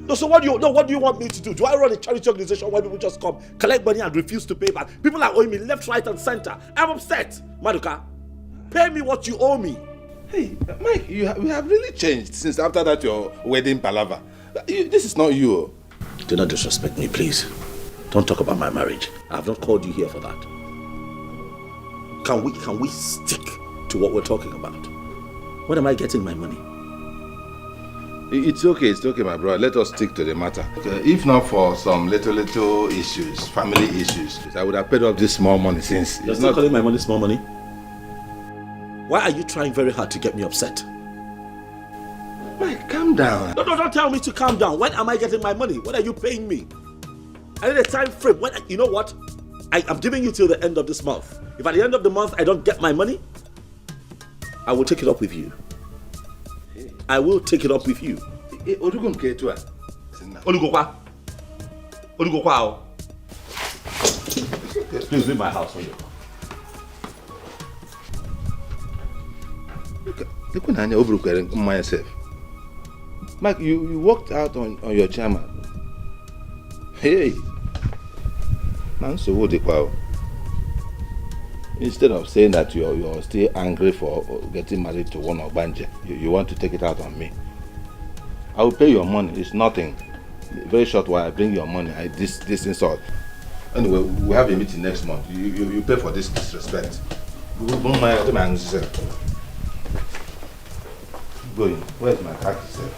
[SPEAKER 10] No, so what do you want me to do? Do I run a charity organization where people just come, collect money and refuse to pay back? People are owing me left, right, and center. I'm upset. Maduka, pay me what you owe me.
[SPEAKER 3] Hey, Mike, we have really changed since after that your wedding palaver. This is not you.
[SPEAKER 10] Do not disrespect me, please. Don't talk about my marriage. I have not called you here for that. Can we stick to what we're talking about? When am I getting my money?
[SPEAKER 3] It's okay, my brother. Let us stick to the matter. Okay, if not for some little issues, family issues, I would have paid off this small money since.
[SPEAKER 10] You're still calling my money small money? Why are you trying very hard to get me upset?
[SPEAKER 3] Mike, calm down.
[SPEAKER 10] No, don't tell me to calm down. When am I getting my money? When are you paying me? I need a time frame. You know what? I'm giving you till the end of this month. If at the end of the month I don't get my money, I will take it up with you. I will take it up with you. Please leave my house when you come.
[SPEAKER 3] myself. Mike, you walked out on your chairman. Hey, man, so what the crowd? Instead of saying that you're still angry for getting married to one of Banje, you want to take it out on me. I will pay your money. It's nothing. Very short while I bring your money. This insult. Anyway, we have a meeting next month. You pay for this disrespect. Going. Where's my car, sir?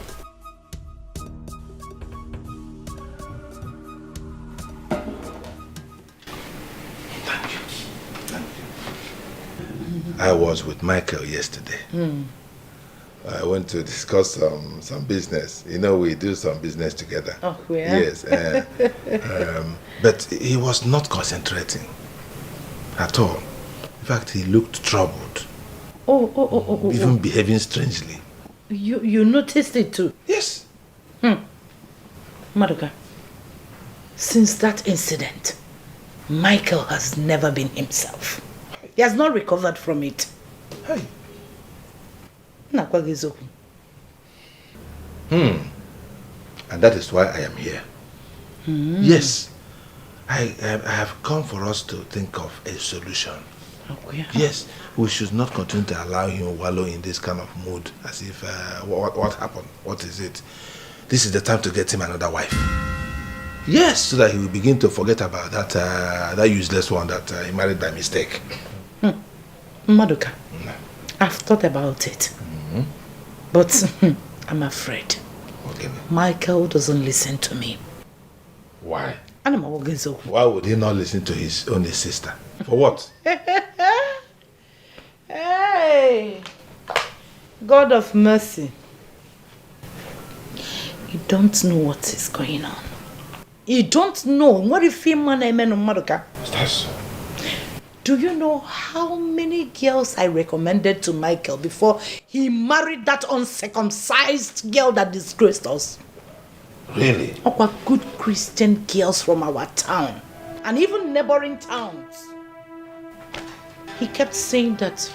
[SPEAKER 3] I was with Michael yesterday. I went to discuss some business. You know, we do some business together.
[SPEAKER 2] Oh, yeah?
[SPEAKER 3] Yes. But he was not concentrating at all. In fact, he looked troubled. Even behaving strangely.
[SPEAKER 2] You noticed it too?
[SPEAKER 3] Yes.
[SPEAKER 2] Maduka, since that incident, Michael has never been himself. He has not recovered from it.
[SPEAKER 3] Hey. And that is why I am here. Yes. I have come for us to think of a solution.
[SPEAKER 2] Okay.
[SPEAKER 3] Yes, we should not continue to allow him wallow in this kind of mood as if, what happened? What is it? This is the time to get him another wife. Yes, so that he will begin to forget about that useless one that he married by mistake.
[SPEAKER 2] Maduka, I've thought about it. But I'm afraid.
[SPEAKER 3] Okay.
[SPEAKER 2] Michael doesn't listen to me.
[SPEAKER 3] Why? Why would he not listen to his only sister? For what?
[SPEAKER 2] Hey! God of mercy. You don't know what is going on. You don't know. What if you man Maduka?
[SPEAKER 3] That's so.
[SPEAKER 2] Do you know how many girls I recommended to Michael before he married that uncircumcised girl that disgraced us?
[SPEAKER 3] Really?
[SPEAKER 2] Our good Christian girls from our town and even neighboring towns. He kept saying that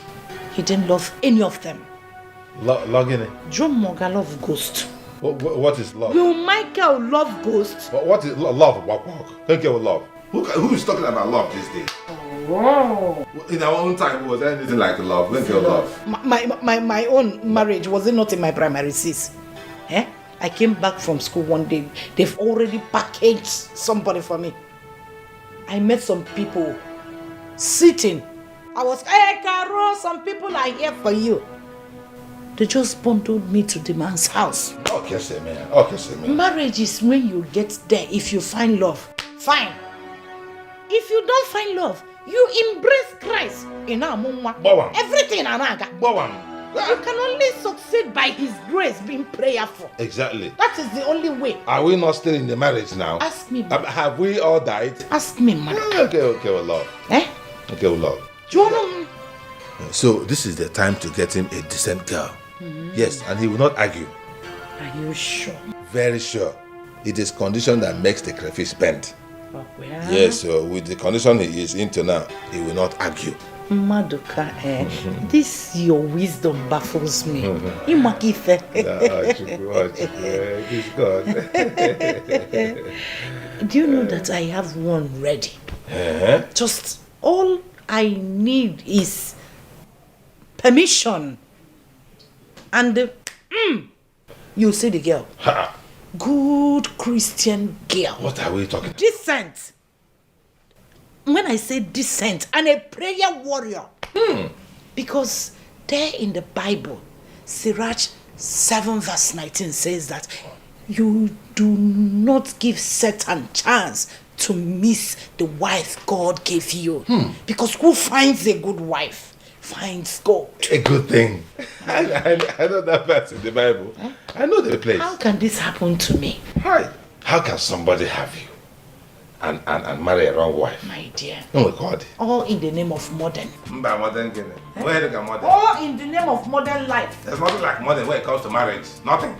[SPEAKER 2] he didn't love any of them.
[SPEAKER 3] Log in it.
[SPEAKER 2] John Moga love ghost.
[SPEAKER 3] What is love?
[SPEAKER 2] Will Michael love ghost?
[SPEAKER 3] What is love? Don't get with love. Who is talking about love these days?
[SPEAKER 2] Wow.
[SPEAKER 3] In our own time, was there anything like love? Don't get love.
[SPEAKER 2] My own marriage, was it not in my primary sis? I came back from school one day. They've already packaged somebody for me. I met some people sitting. I was, hey, Caro, some people are here for you. They just bundled me to the man's house.
[SPEAKER 3] Okay, say man.
[SPEAKER 2] Marriage is when you get there. If you find love, fine. If you don't find love, you embrace Christ. Everything anaga. You can only succeed by His grace, being prayerful.
[SPEAKER 3] Exactly.
[SPEAKER 2] That is the only way.
[SPEAKER 3] Are we not still in the marriage now?
[SPEAKER 2] Ask me.
[SPEAKER 3] Have we all died?
[SPEAKER 2] Ask me, man.
[SPEAKER 3] Okay, with love. Okay, with love. So this is the time to get him a decent girl. Yes, and he will not argue.
[SPEAKER 2] Are you sure?
[SPEAKER 3] Very sure. It is condition that makes the crayfish bend.
[SPEAKER 2] Oh, yeah.
[SPEAKER 3] Yes, so with the condition he is into now, he will not argue.
[SPEAKER 2] Maduka, this your wisdom baffles me. Imakife. Do you know that I have one ready? Just all I need is permission. And you see the girl. Good Christian girl.
[SPEAKER 3] What are we talking about?
[SPEAKER 2] Decent. When I say decent, and a prayer warrior. Because there in the Bible, Sirach 7 verse 19 says that you do not give Satan chance to miss the wife God gave you. Because who finds a good wife finds God.
[SPEAKER 3] A good thing. I know that verse in the Bible. I know the place.
[SPEAKER 2] How can this happen to me?
[SPEAKER 3] How can somebody have you and marry a wrong wife?
[SPEAKER 2] My dear.
[SPEAKER 3] Oh my God.
[SPEAKER 2] All in the name of modern.
[SPEAKER 3] Modern.
[SPEAKER 2] All in the name of modern life.
[SPEAKER 3] There's nothing like modern when it comes to marriage. Nothing.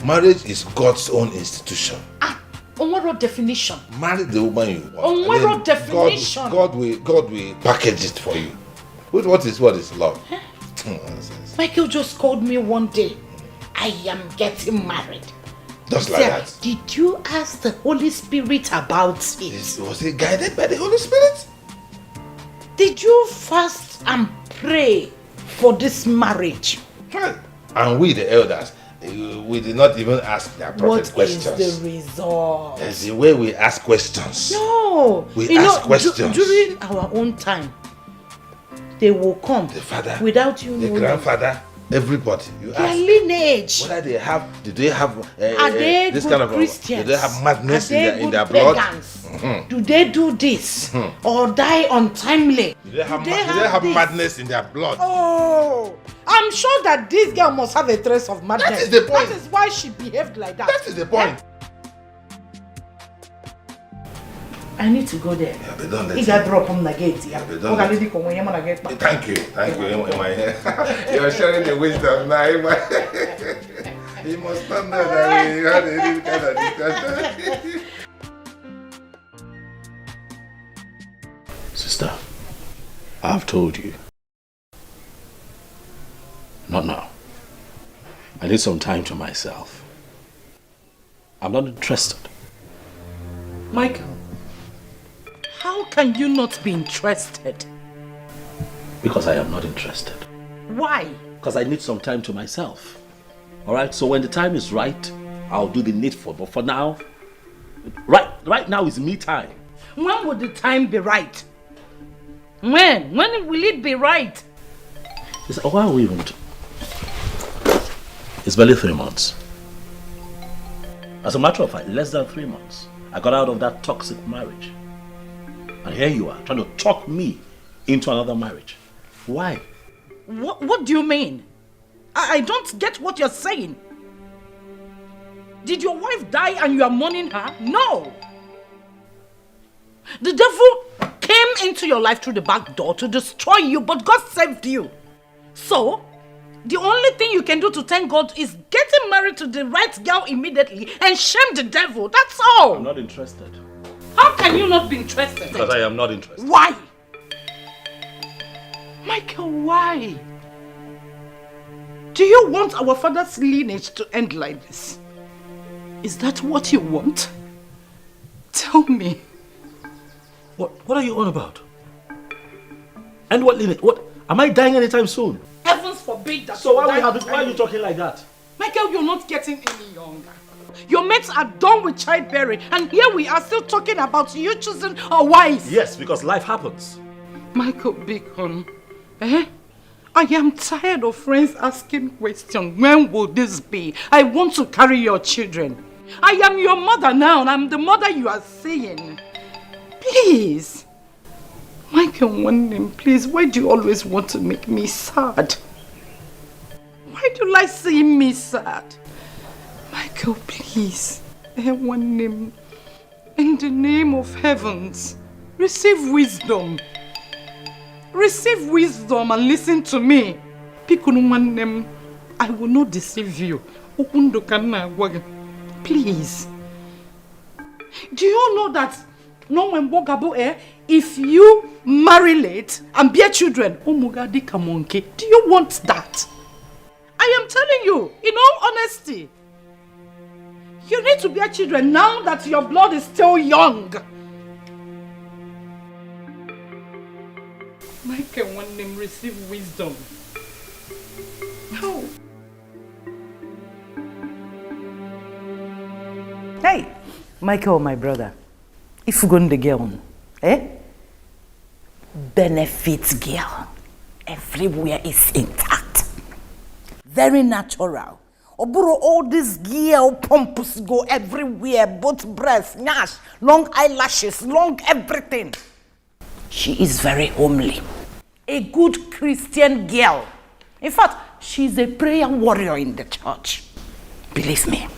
[SPEAKER 3] Marriage is God's own institution.
[SPEAKER 2] On what definition?
[SPEAKER 3] Marry the woman you want.
[SPEAKER 2] On what definition?
[SPEAKER 3] God will package it for you. What is love?
[SPEAKER 2] Michael just called me one day. I am getting married.
[SPEAKER 3] Just like that.
[SPEAKER 2] Did you ask the Holy Spirit about it?
[SPEAKER 3] Was he guided by the Holy Spirit?
[SPEAKER 2] Did you fast and pray for this marriage?
[SPEAKER 3] And we, the elders, we did not even ask the appropriate questions.
[SPEAKER 2] What is the result?
[SPEAKER 3] It's the way we ask questions.
[SPEAKER 2] No.
[SPEAKER 3] We ask questions.
[SPEAKER 2] During our own time, they will come.
[SPEAKER 3] The father,
[SPEAKER 2] without you
[SPEAKER 3] the
[SPEAKER 2] knowing.
[SPEAKER 3] Grandfather, everybody. You
[SPEAKER 2] Their
[SPEAKER 3] ask
[SPEAKER 2] lineage.
[SPEAKER 3] whether they have, do they have
[SPEAKER 2] Are they
[SPEAKER 3] this
[SPEAKER 2] good
[SPEAKER 3] kind of
[SPEAKER 2] Christians?
[SPEAKER 3] do they have madness
[SPEAKER 2] Are they
[SPEAKER 3] in their
[SPEAKER 2] good
[SPEAKER 3] blood?
[SPEAKER 2] pagans? Do they do this or die untimely?
[SPEAKER 3] Do they have
[SPEAKER 2] this?
[SPEAKER 3] madness in their blood?
[SPEAKER 2] Oh, I'm sure that this girl must have a trace of madness.
[SPEAKER 3] That is the point.
[SPEAKER 2] That is why she behaved like that.
[SPEAKER 3] That is the point.
[SPEAKER 2] I need to go there.
[SPEAKER 3] Yeah, but don't let
[SPEAKER 2] He got dropped on the gate.
[SPEAKER 3] Yeah, but don't let Thank you. You're sharing the wisdom now. You must not know that we had any kind of discussion.
[SPEAKER 10] Sister, I've told you. Not now. I need some time to myself. I'm not interested.
[SPEAKER 2] Michael, how can you not be interested?
[SPEAKER 10] Because I am not interested.
[SPEAKER 2] Why?
[SPEAKER 10] Because I need some time to myself. Alright, so when the time is right, I'll do the needful. But for now, right now is me time.
[SPEAKER 2] When will the time be right? When? When will it be right?
[SPEAKER 10] Why are we even? It's barely 3 months. As a matter of fact, less than 3 months. I got out of that toxic marriage. And here you are, trying to talk me into another marriage. Why?
[SPEAKER 2] What do you mean? I don't get what you're saying. Did your wife die and you are mourning her? No. The devil came into your life through the back door to destroy you, but God saved you. So, the only thing you can do to thank God is getting married to the right girl immediately and shame the devil. That's all.
[SPEAKER 10] I'm not interested.
[SPEAKER 2] How can you not be interested?
[SPEAKER 10] Because I am not interested.
[SPEAKER 2] Why? Michael, why? Do you want our father's lineage to end like this? Is that what you want? Tell me.
[SPEAKER 10] What are you on about? And what lineage? What? Am I dying anytime soon?
[SPEAKER 2] Heavens forbid that.
[SPEAKER 10] So why are you talking like that?
[SPEAKER 2] Michael, you're not getting any younger. Your mates are done with childbearing, and here we are still talking about you choosing a wife.
[SPEAKER 10] Yes, because life happens.
[SPEAKER 2] Michael Bacon, I am tired of friends asking questions. When will this be? I want to carry your children. I am your mother now, and I'm the mother you are seeing. Please. Michael, one name, please. Why do you always want to make me sad? Why do you like seeing me sad? Michael, please. One name. In the name of heavens, receive wisdom. Receive wisdom and listen to me. One name. I will not deceive you. Please. Do you know that if you marry late and bear children, do you want that? I am telling you, in all honesty, you need to bear children now that your blood is still young. Michael, one name, receive wisdom. No. Hey, Michael, my brother. If you go to the girl, benefits girl. Everywhere is intact. Very natural. Oburo, all this girl pompous go everywhere, both breasts, nash, long eyelashes, long everything. She is very homely. A good Christian girl. In fact, she's a prayer warrior in the church. Believe me.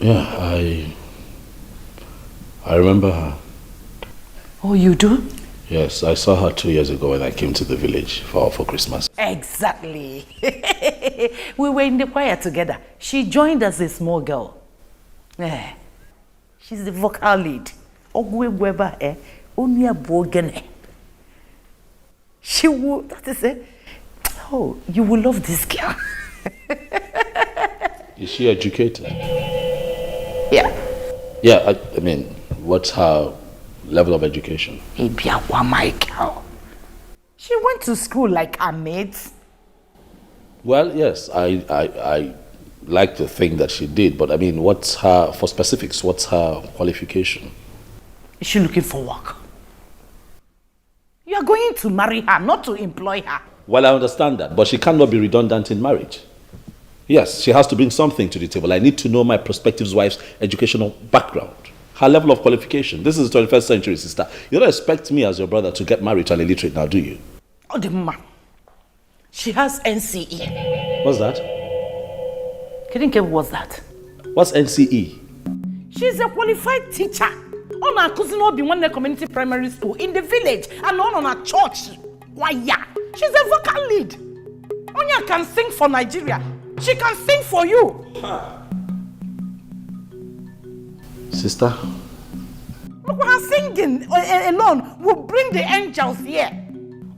[SPEAKER 10] Yeah, I remember her.
[SPEAKER 2] Oh, you do?
[SPEAKER 10] Yes, I saw her 2 years ago when I came to the village for Christmas.
[SPEAKER 2] Exactly. We were in the choir together. She joined as a small girl. She's the vocal lead. She will, that is it. Oh, you will love this girl.
[SPEAKER 10] Is she educated?
[SPEAKER 2] Yeah.
[SPEAKER 10] Yeah, I mean, what's her level of education?
[SPEAKER 2] My girl. She went to school like her mates.
[SPEAKER 10] Well, yes, I like to think that she did, but I mean, what's her, for specifics, what's her qualification?
[SPEAKER 2] Is she looking for work? You are going to marry her, not to employ her.
[SPEAKER 10] Well, I understand that, but she cannot be redundant in marriage. Yes, she has to bring something to the table. I need to know my prospective wife's educational background, her level of qualification. This is the 21st century, sister. You don't expect me as your brother to get married to an illiterate now, do you?
[SPEAKER 2] Oh, the man. She has NCE.
[SPEAKER 10] What's that?
[SPEAKER 2] What's that?
[SPEAKER 10] What's NCE?
[SPEAKER 2] She's a qualified teacher. On our cousin will be one community primary school in the village and on a church. Why, yeah. She's a vocal lead. Onya can sing for Nigeria. She can sing for you.
[SPEAKER 10] Sister?
[SPEAKER 2] Look, her singing alone will bring the angels here.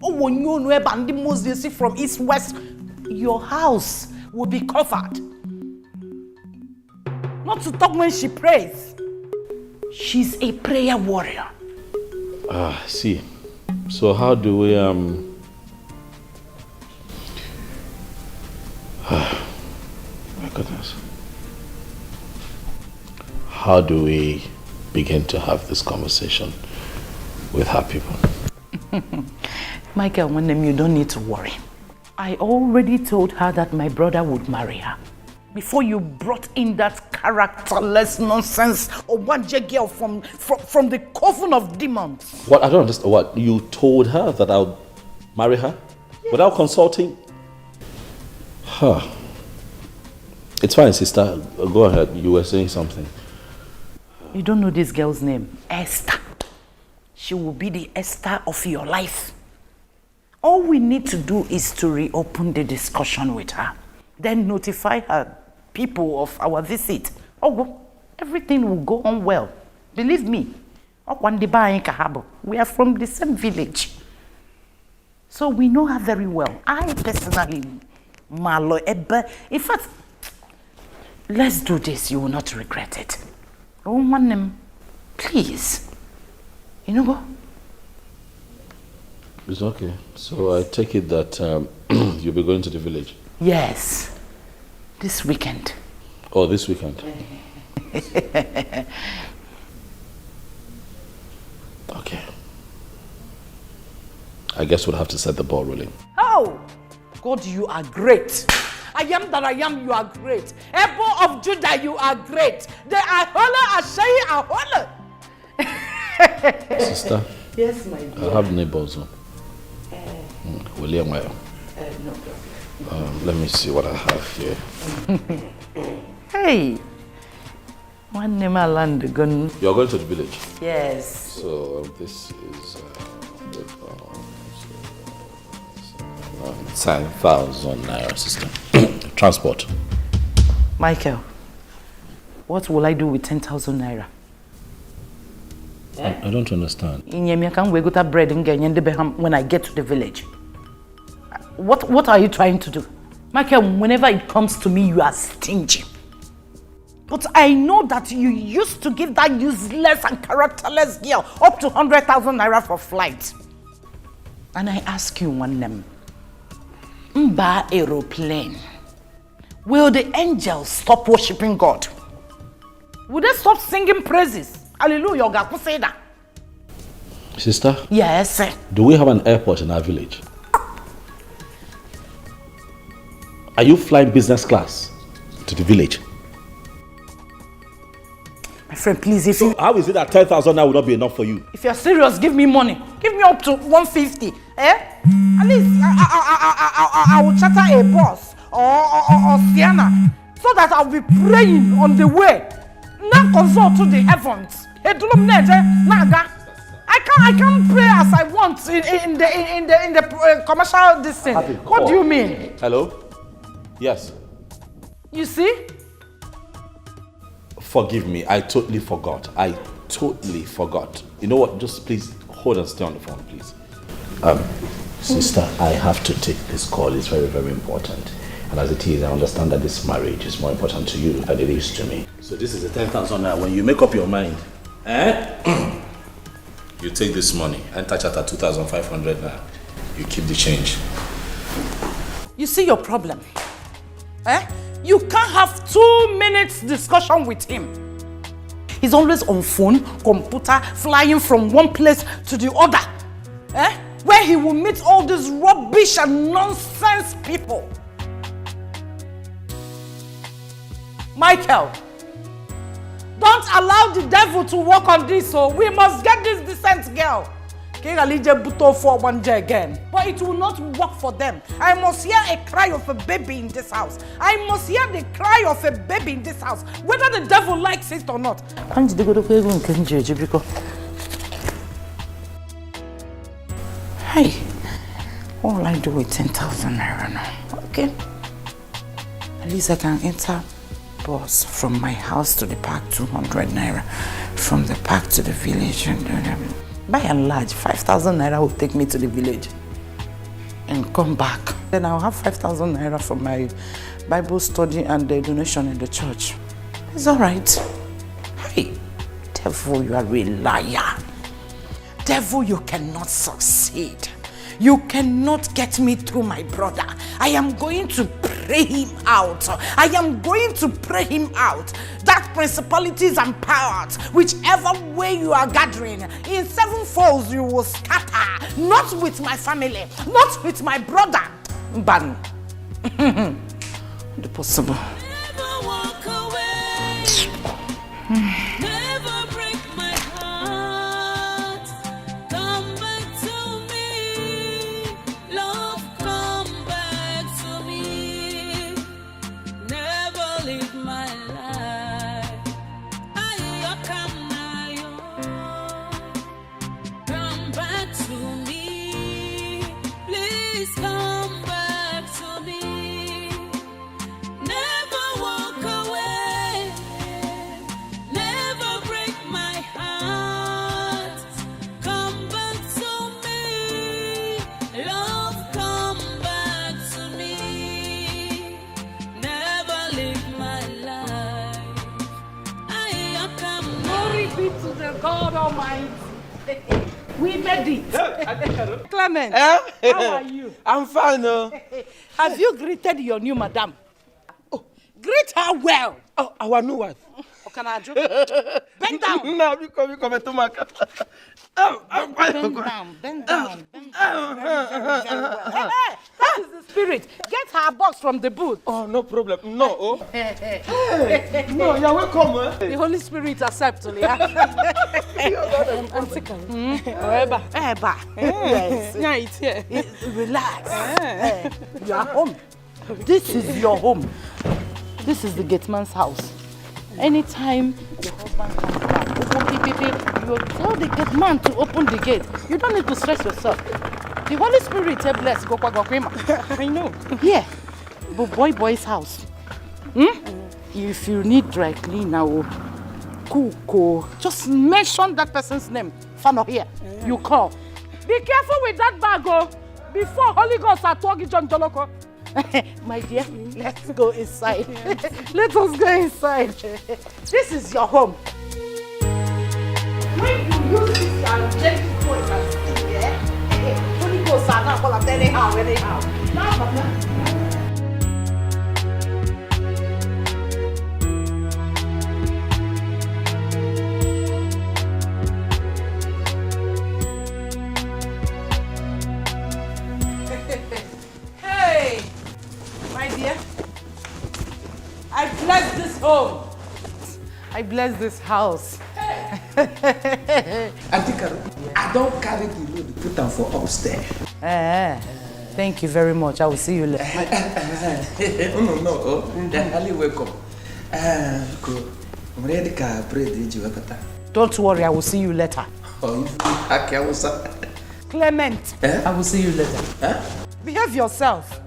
[SPEAKER 2] Oh, when you know about the Moses from east west, your house will be covered. Not to talk when she prays. She's a prayer warrior.
[SPEAKER 10] Ah, see. So how do we my goodness. How do we begin to have this conversation with her people?
[SPEAKER 2] Michael, you don't need to worry. I already told her that my brother would marry her. Before you brought in that characterless nonsense of one girl from the coven of demons.
[SPEAKER 10] What? I don't understand. What? You told her that I'll marry her? Yes. Without consulting? Huh. It's fine, sister. Go ahead. You were saying something.
[SPEAKER 2] You don't know this girl's name? Esther. She will be the Esther of your life. All we need to do is to reopen the discussion with her. Then notify her people of our visit. Oh, everything will go on well. Believe me. We are from the same village. So we know her very well. I personally, Malo Ebba. In fact, let's do this. You will not regret it. Oh, man, please. You know what?
[SPEAKER 10] It's okay. So I take it that you'll be going to the village?
[SPEAKER 2] Yes. This weekend.
[SPEAKER 10] Oh, this weekend. Okay. I guess we'll have to set the ball rolling.
[SPEAKER 2] Oh! God, you are great. I am that I am, you are great. Ebo of Judah, you are great. The Ahola, Ashai, Ahola.
[SPEAKER 10] Sister?
[SPEAKER 2] Yes, my dear.
[SPEAKER 10] I have neighbors. William,
[SPEAKER 2] no problem.
[SPEAKER 10] let me see what I have here.
[SPEAKER 2] Hey, one name I land gun.
[SPEAKER 10] You're going to the village?
[SPEAKER 2] Yes.
[SPEAKER 10] So this is 10,000 naira, sister. Transport.
[SPEAKER 2] Michael, what will I do with 10,000 naira?
[SPEAKER 10] I don't understand.
[SPEAKER 2] I can't we go to bread when I get to the village. What are you trying to do? Michael, whenever it comes to me, you are stingy. But I know that you used to give that useless and characterless girl up to 100,000 naira for flight. And I ask you one name. Mba aeroplane. Will the angels stop worshipping God? Will they stop singing praises? Hallelujah, God say that.
[SPEAKER 10] Sister?
[SPEAKER 2] Yes, sir.
[SPEAKER 10] Do we have an airport in our village? Are you flying business class to the village?
[SPEAKER 2] My friend, please, if
[SPEAKER 10] how is it that 10,000 now will not be enough for you?
[SPEAKER 2] If you're serious, give me money. Give me up to 150. At least I will charter a bus or Sienna so that I'll be praying on the way. Now consult to the heavens. I can't pray as I want in the commercial distance. What do you mean?
[SPEAKER 10] Hello? Yes.
[SPEAKER 2] You see?
[SPEAKER 10] Forgive me, I totally forgot. You know what? Just please hold and stay on the phone, please. Sister, I have to take this call. It's very, very important. And as it is, I understand that this marriage is more important to you than it is to me. So this is the 10,000 naira. When you make up your mind, you take this money, enter chapter 2,500 naira. You keep the change.
[SPEAKER 2] You see your problem? You can't have 2 minutes discussion with him. He's always on phone, computer, flying from one place to the other. Where he will meet all these rubbish and nonsense people. Michael, don't allow the devil to work on this, so we must get this decent girl. Again. But it will not work for them. I must hear a cry of a baby in this house. I must hear the cry of a baby in this house, whether the devil likes it or not. Hey, what will I do with 10,000 naira now? Okay. At least I can enter bus from my house to the park, 200 naira. From the park to the village. By and large, 5,000 naira will take me to the village and come back. Then I'll have 5,000 naira for my Bible study and the donation in the church. It's all right. Hey, devil, you are a liar. Devil, you cannot succeed. You cannot get me through my brother. I am going to pray him out. I am going to pray him out. That principalities and powers, whichever way you are gathering, in 7 folds you will scatter. Not with my family, not with my brother. Ban. The possible.
[SPEAKER 1] Never walk away. Never break my heart. Come back to me. Love, come back to me. Never leave my life. Come back to me. Please come back to me. Never walk away. Never break my heart. Come back to me. Love, come back to me. Never leave my life.
[SPEAKER 2] Glory be to the God Almighty. We made it. Clement, how are you?
[SPEAKER 3] I'm fine, no.
[SPEAKER 2] Have you greeted your new madam? Oh, greet her well.
[SPEAKER 3] Oh, our new wife.
[SPEAKER 2] Bend down.
[SPEAKER 3] No, we come to my car.
[SPEAKER 2] Bend down. Very well. Hey, that is the spirit. Get her box from the booth.
[SPEAKER 3] Oh, no problem. No. Oh. Hey, no, you're welcome.
[SPEAKER 2] The Holy Spirit accepts you. Eba. Yes.
[SPEAKER 4] Yeah, it's here.
[SPEAKER 2] Relax. You are home. This is your home. This is the gate man's house. Anytime your husband comes back, you tell the gate man to open the gate. You don't need to stress yourself. The Holy Spirit is blessed.
[SPEAKER 4] I know.
[SPEAKER 2] Yeah, but boy's house. If you need dry cleaner or cook, just mention that person's name. Fano here. You call. Be careful with that bag, oh. Before Holy Ghost are talking John Joloko. My dear, let's go inside. Let us go inside. This is your home. When you use this and check this voice and see, Holy Ghost are not going to anyhow. Now, Mama. I bless this home. I bless this house.
[SPEAKER 11] I don't carry the load, put them for upstairs.
[SPEAKER 2] Thank you very much. I will see you later.
[SPEAKER 11] No. Highly welcome.
[SPEAKER 2] Don't worry, I will see you later. Clement, I will see you later. Behave yourself.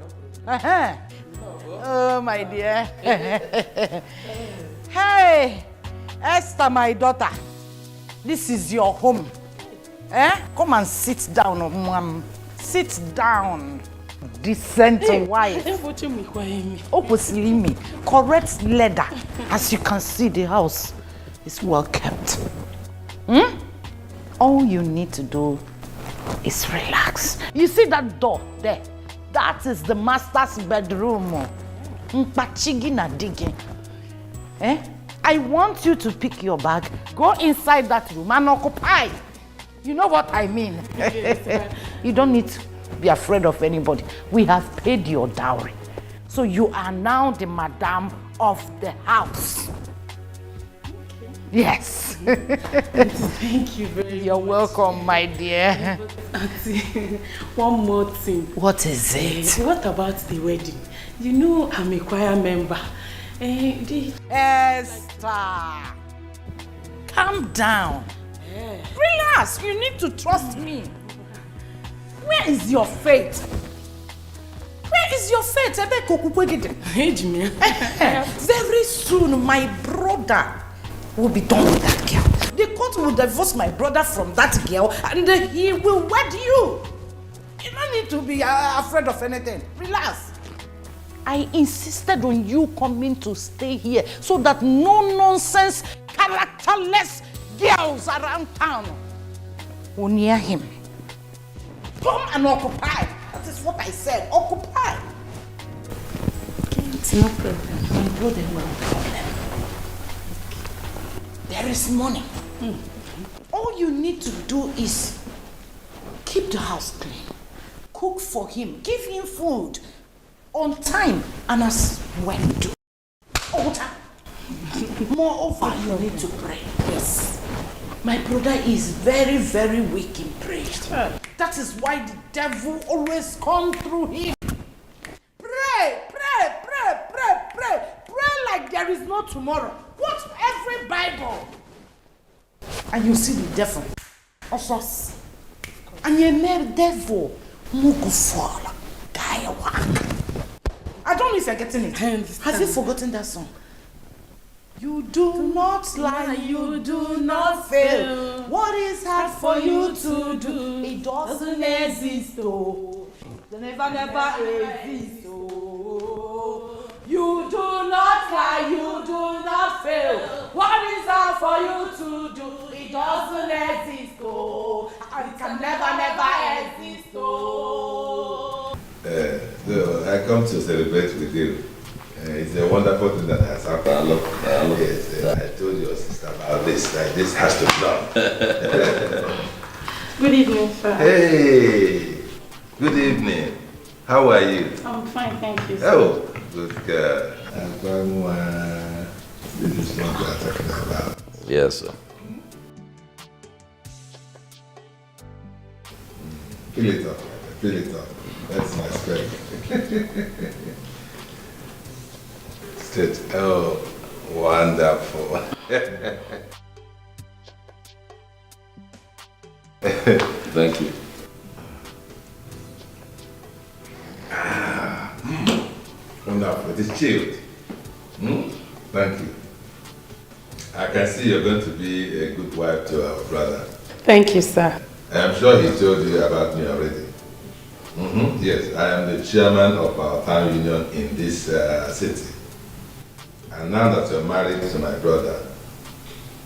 [SPEAKER 2] Oh, my dear. Hey, Esther, my daughter. This is your home. Come and sit down, Mom. sit down. Decent wife. Correct leather. As you can see, the house is well kept. All you need to do is relax. You see that door there? That is the master's bedroom. I want you to pick your bag, go inside that room and occupy. You know what I mean? Yes, you don't need to be afraid of anybody. We have paid your dowry. So you are now the madam of the house. Okay. Yes.
[SPEAKER 1] Thank you very much.
[SPEAKER 2] You're welcome, my dear.
[SPEAKER 1] Auntie, one more thing.
[SPEAKER 2] What is it?
[SPEAKER 1] What about the wedding? You know I'm a choir member.
[SPEAKER 2] Esther, calm down. Relax, you need to trust me. Where is your faith? Where is your faith? Very soon, my brother will be done with that girl. The court will divorce my brother from that girl and he will wed you. You don't need to be afraid of anything. Relax. I insisted on you coming to stay here so that no nonsense, characterless girls around town will near him. Come and occupy. That is what I said. Occupy.
[SPEAKER 1] Okay, it's no problem.
[SPEAKER 2] My brother will have a problem. There is money. All you need to do is keep the house clean. Cook for him. Give him food on time and as when do. All time. Moreover, you need to pray. Yes. My brother is very, very weak in prayer. That is why the devil always comes through him. Pray, pray, pray, pray, pray. Pray like there is no tomorrow. Quote every Bible. And you see the devil. Also. And you name devil. Mugufala. Gaiwak. I don't know if you're getting it. Have you forgotten that song? You do not lie, you do not fail. What is hard for you to do? It doesn't exist, oh. It never exist, oh. You do not lie, you do not fail. What is hard for you to do? It doesn't exist, oh. It can never exist, oh.
[SPEAKER 3] So I come to celebrate with you. It's a wonderful thing that has happened. Yes, I told your sister about this. Like this has to be done.
[SPEAKER 1] Good evening, sir.
[SPEAKER 3] Hey, good evening. How are you?
[SPEAKER 1] I'm fine, thank you, sir.
[SPEAKER 3] Oh, good girl. This is what we are talking about.
[SPEAKER 10] Yes, sir.
[SPEAKER 3] Fill it up. Fill it up. That's my strength. Straight. Oh, wonderful.
[SPEAKER 10] Thank you.
[SPEAKER 3] Wonderful. It is chilled. Thank you. I can see you're going to be a good wife to our brother.
[SPEAKER 1] Thank you, sir.
[SPEAKER 3] I'm sure he told you about me already. Yes, I am the chairman of our town union in this city. And now that you're married to my brother,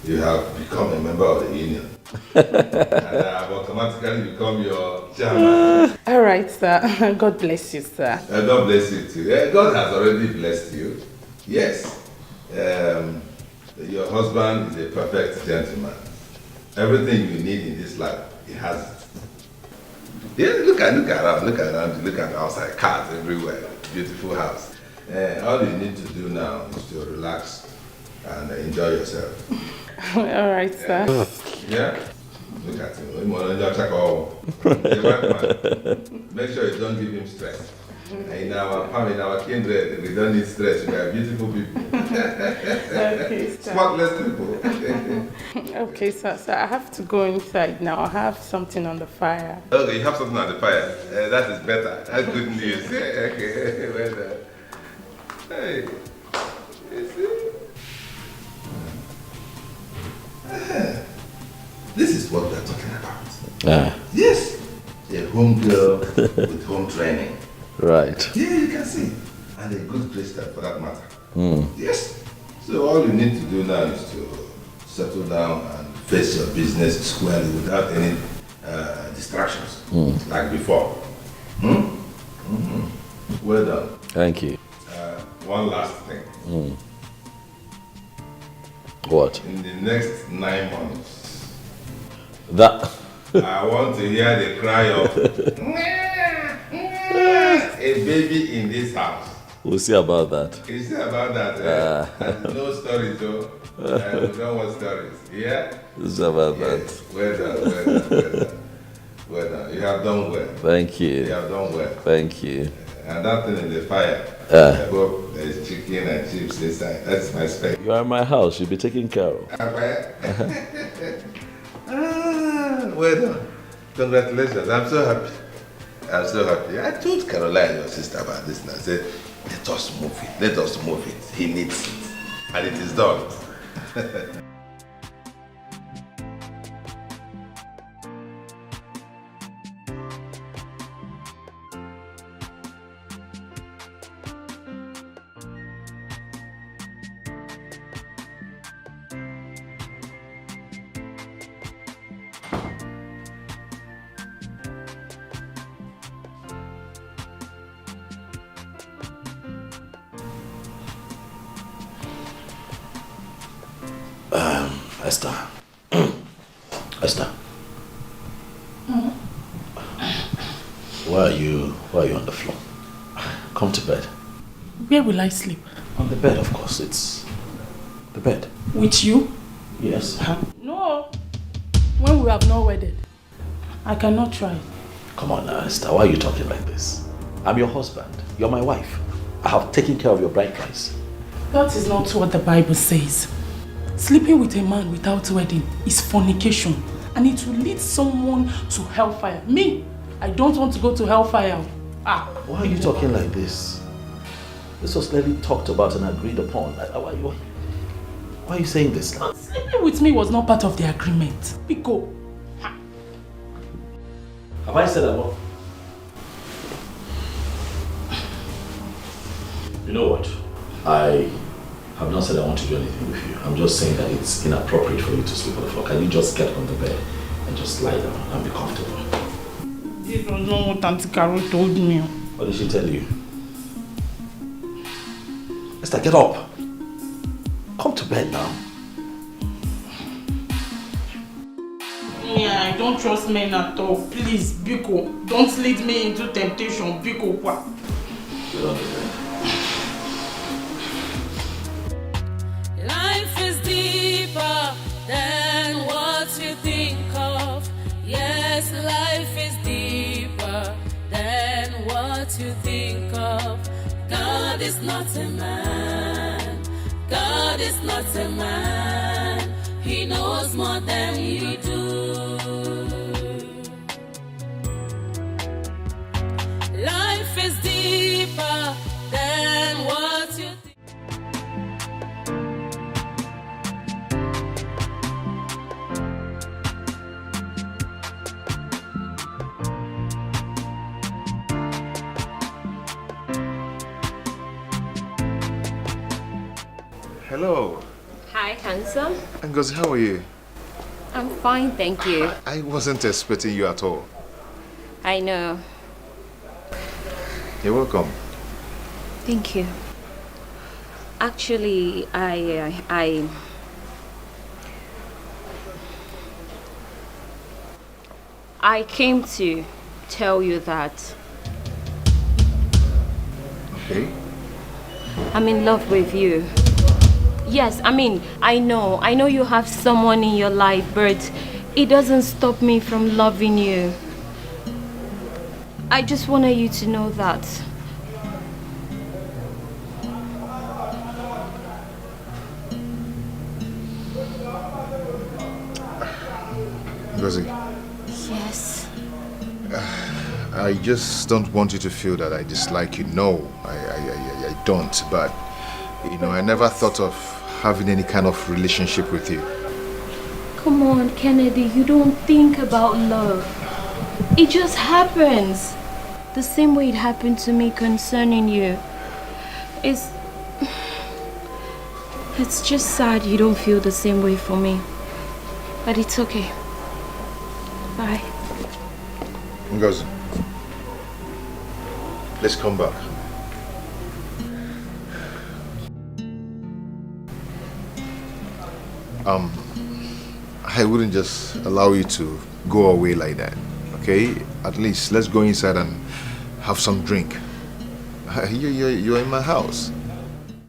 [SPEAKER 3] you have become a member of the union. And I have automatically become your chairman.
[SPEAKER 1] All right, sir. God bless you, sir.
[SPEAKER 3] God bless you too. God has already blessed you. Yes. Your husband is a perfect gentleman. Everything you need in this life, he has it. Yeah, look around, look at the outside, cars everywhere, beautiful house. All you need to do now is to relax and enjoy yourself.
[SPEAKER 1] All right, sir.
[SPEAKER 3] Yeah? Look at him. Make sure you don't give him stress. In our family, in our kindred, we don't need stress. We are beautiful people.
[SPEAKER 1] Okay, sir.
[SPEAKER 3] Spotless people.
[SPEAKER 1] Okay, sir. So I have to go inside now. I have something on the fire.
[SPEAKER 3] Okay, you have something on the fire. That is better. That's good news. Okay, well done. Hey, you see? This is what we're talking about. Yes. A home girl, a training.
[SPEAKER 10] Right.
[SPEAKER 3] Yeah, you can see. And a good Christian for that matter.
[SPEAKER 10] Mm.
[SPEAKER 3] Yes. So all you need to do now is to settle down and face your business squarely without any distractions, like before. Well done.
[SPEAKER 10] Thank you.
[SPEAKER 3] One last thing.
[SPEAKER 10] What?
[SPEAKER 3] In the next 9 months,
[SPEAKER 10] That.
[SPEAKER 3] I want to hear the cry of a baby in this house.
[SPEAKER 10] We'll see about that.
[SPEAKER 3] You see about that? And no stories, though. We don't want stories. Yeah?
[SPEAKER 10] We'll see about
[SPEAKER 3] Yes.
[SPEAKER 10] that.
[SPEAKER 3] Well done, well done, well done. Well done. You have done well.
[SPEAKER 10] Thank you.
[SPEAKER 3] You have done well.
[SPEAKER 10] Thank you.
[SPEAKER 3] And that thing in the fire, I hope there's chicken and chips inside. That's my spec.
[SPEAKER 10] You are in my house. You'll be taken care of.
[SPEAKER 3] Well done. Congratulations. I'm so happy. I'm so happy. I told Caroline, your sister, about this and I said, let us move it. Let us move it. He needs it. And it is done.
[SPEAKER 10] Esther. Esther. Why are you on the floor? Come to bed.
[SPEAKER 12] Where will I sleep?
[SPEAKER 10] On the bed, of course. It's the bed.
[SPEAKER 12] With you?
[SPEAKER 10] Yes.
[SPEAKER 12] No. When we have not wedded, I cannot try.
[SPEAKER 10] Come on now, Esther. Why are you talking like this? I'm your husband. You're my wife. I have taken care of your bride price.
[SPEAKER 12] That is not what the Bible says. Sleeping with a man without wedding is fornication, and it will lead someone to hellfire. Me, I don't want to go to hellfire.
[SPEAKER 10] Why are you talking like this? This was clearly talked about and agreed upon. Why are you saying this?
[SPEAKER 12] Sleeping with me was not part of the agreement. Pico.
[SPEAKER 10] Have I said that wrong? You know what? I have not said I want to do anything with you. I'm just saying that it's inappropriate for you to sleep on the floor. Can you just get on the bed and just lie down and be comfortable?
[SPEAKER 12] This was not what Auntie Carol told me.
[SPEAKER 10] What did she tell you? Esther, get up. Come to bed now.
[SPEAKER 12] Yeah, I don't trust men at all. Please, Biko, don't lead me into temptation. Biko, what?
[SPEAKER 10] Get on the bed.
[SPEAKER 1] Life is deeper than what you think of. Yes, life is deeper than what you think of. God is not a man. God is not a man. He knows more than you do. Life is deeper than what you think.
[SPEAKER 6] Hello.
[SPEAKER 5] Hi, handsome.
[SPEAKER 6] Ngozi, how are you?
[SPEAKER 5] I'm fine, thank you.
[SPEAKER 6] I wasn't expecting you at all.
[SPEAKER 5] I know.
[SPEAKER 6] You're welcome.
[SPEAKER 5] Thank you. Actually, I came to tell you that
[SPEAKER 6] Okay.
[SPEAKER 5] I'm in love with you. Yes, I know you have someone in your life, but it doesn't stop me from loving you. I just wanted you to know that.
[SPEAKER 6] Ngozi,
[SPEAKER 5] Yes.
[SPEAKER 6] I just don't want you to feel that I dislike you. No, I don't. But, you know, I never thought of having any kind of relationship with you.
[SPEAKER 5] Come on, Kennedy, you don't think about love. It just happens. the same way it happened to me concerning you. It's just sad you don't feel the same way for me. But it's okay. Bye.
[SPEAKER 6] Ngozi, let's come back. I wouldn't just allow you to go away like that, okay? At least let's go inside and have some drink. You're in my house.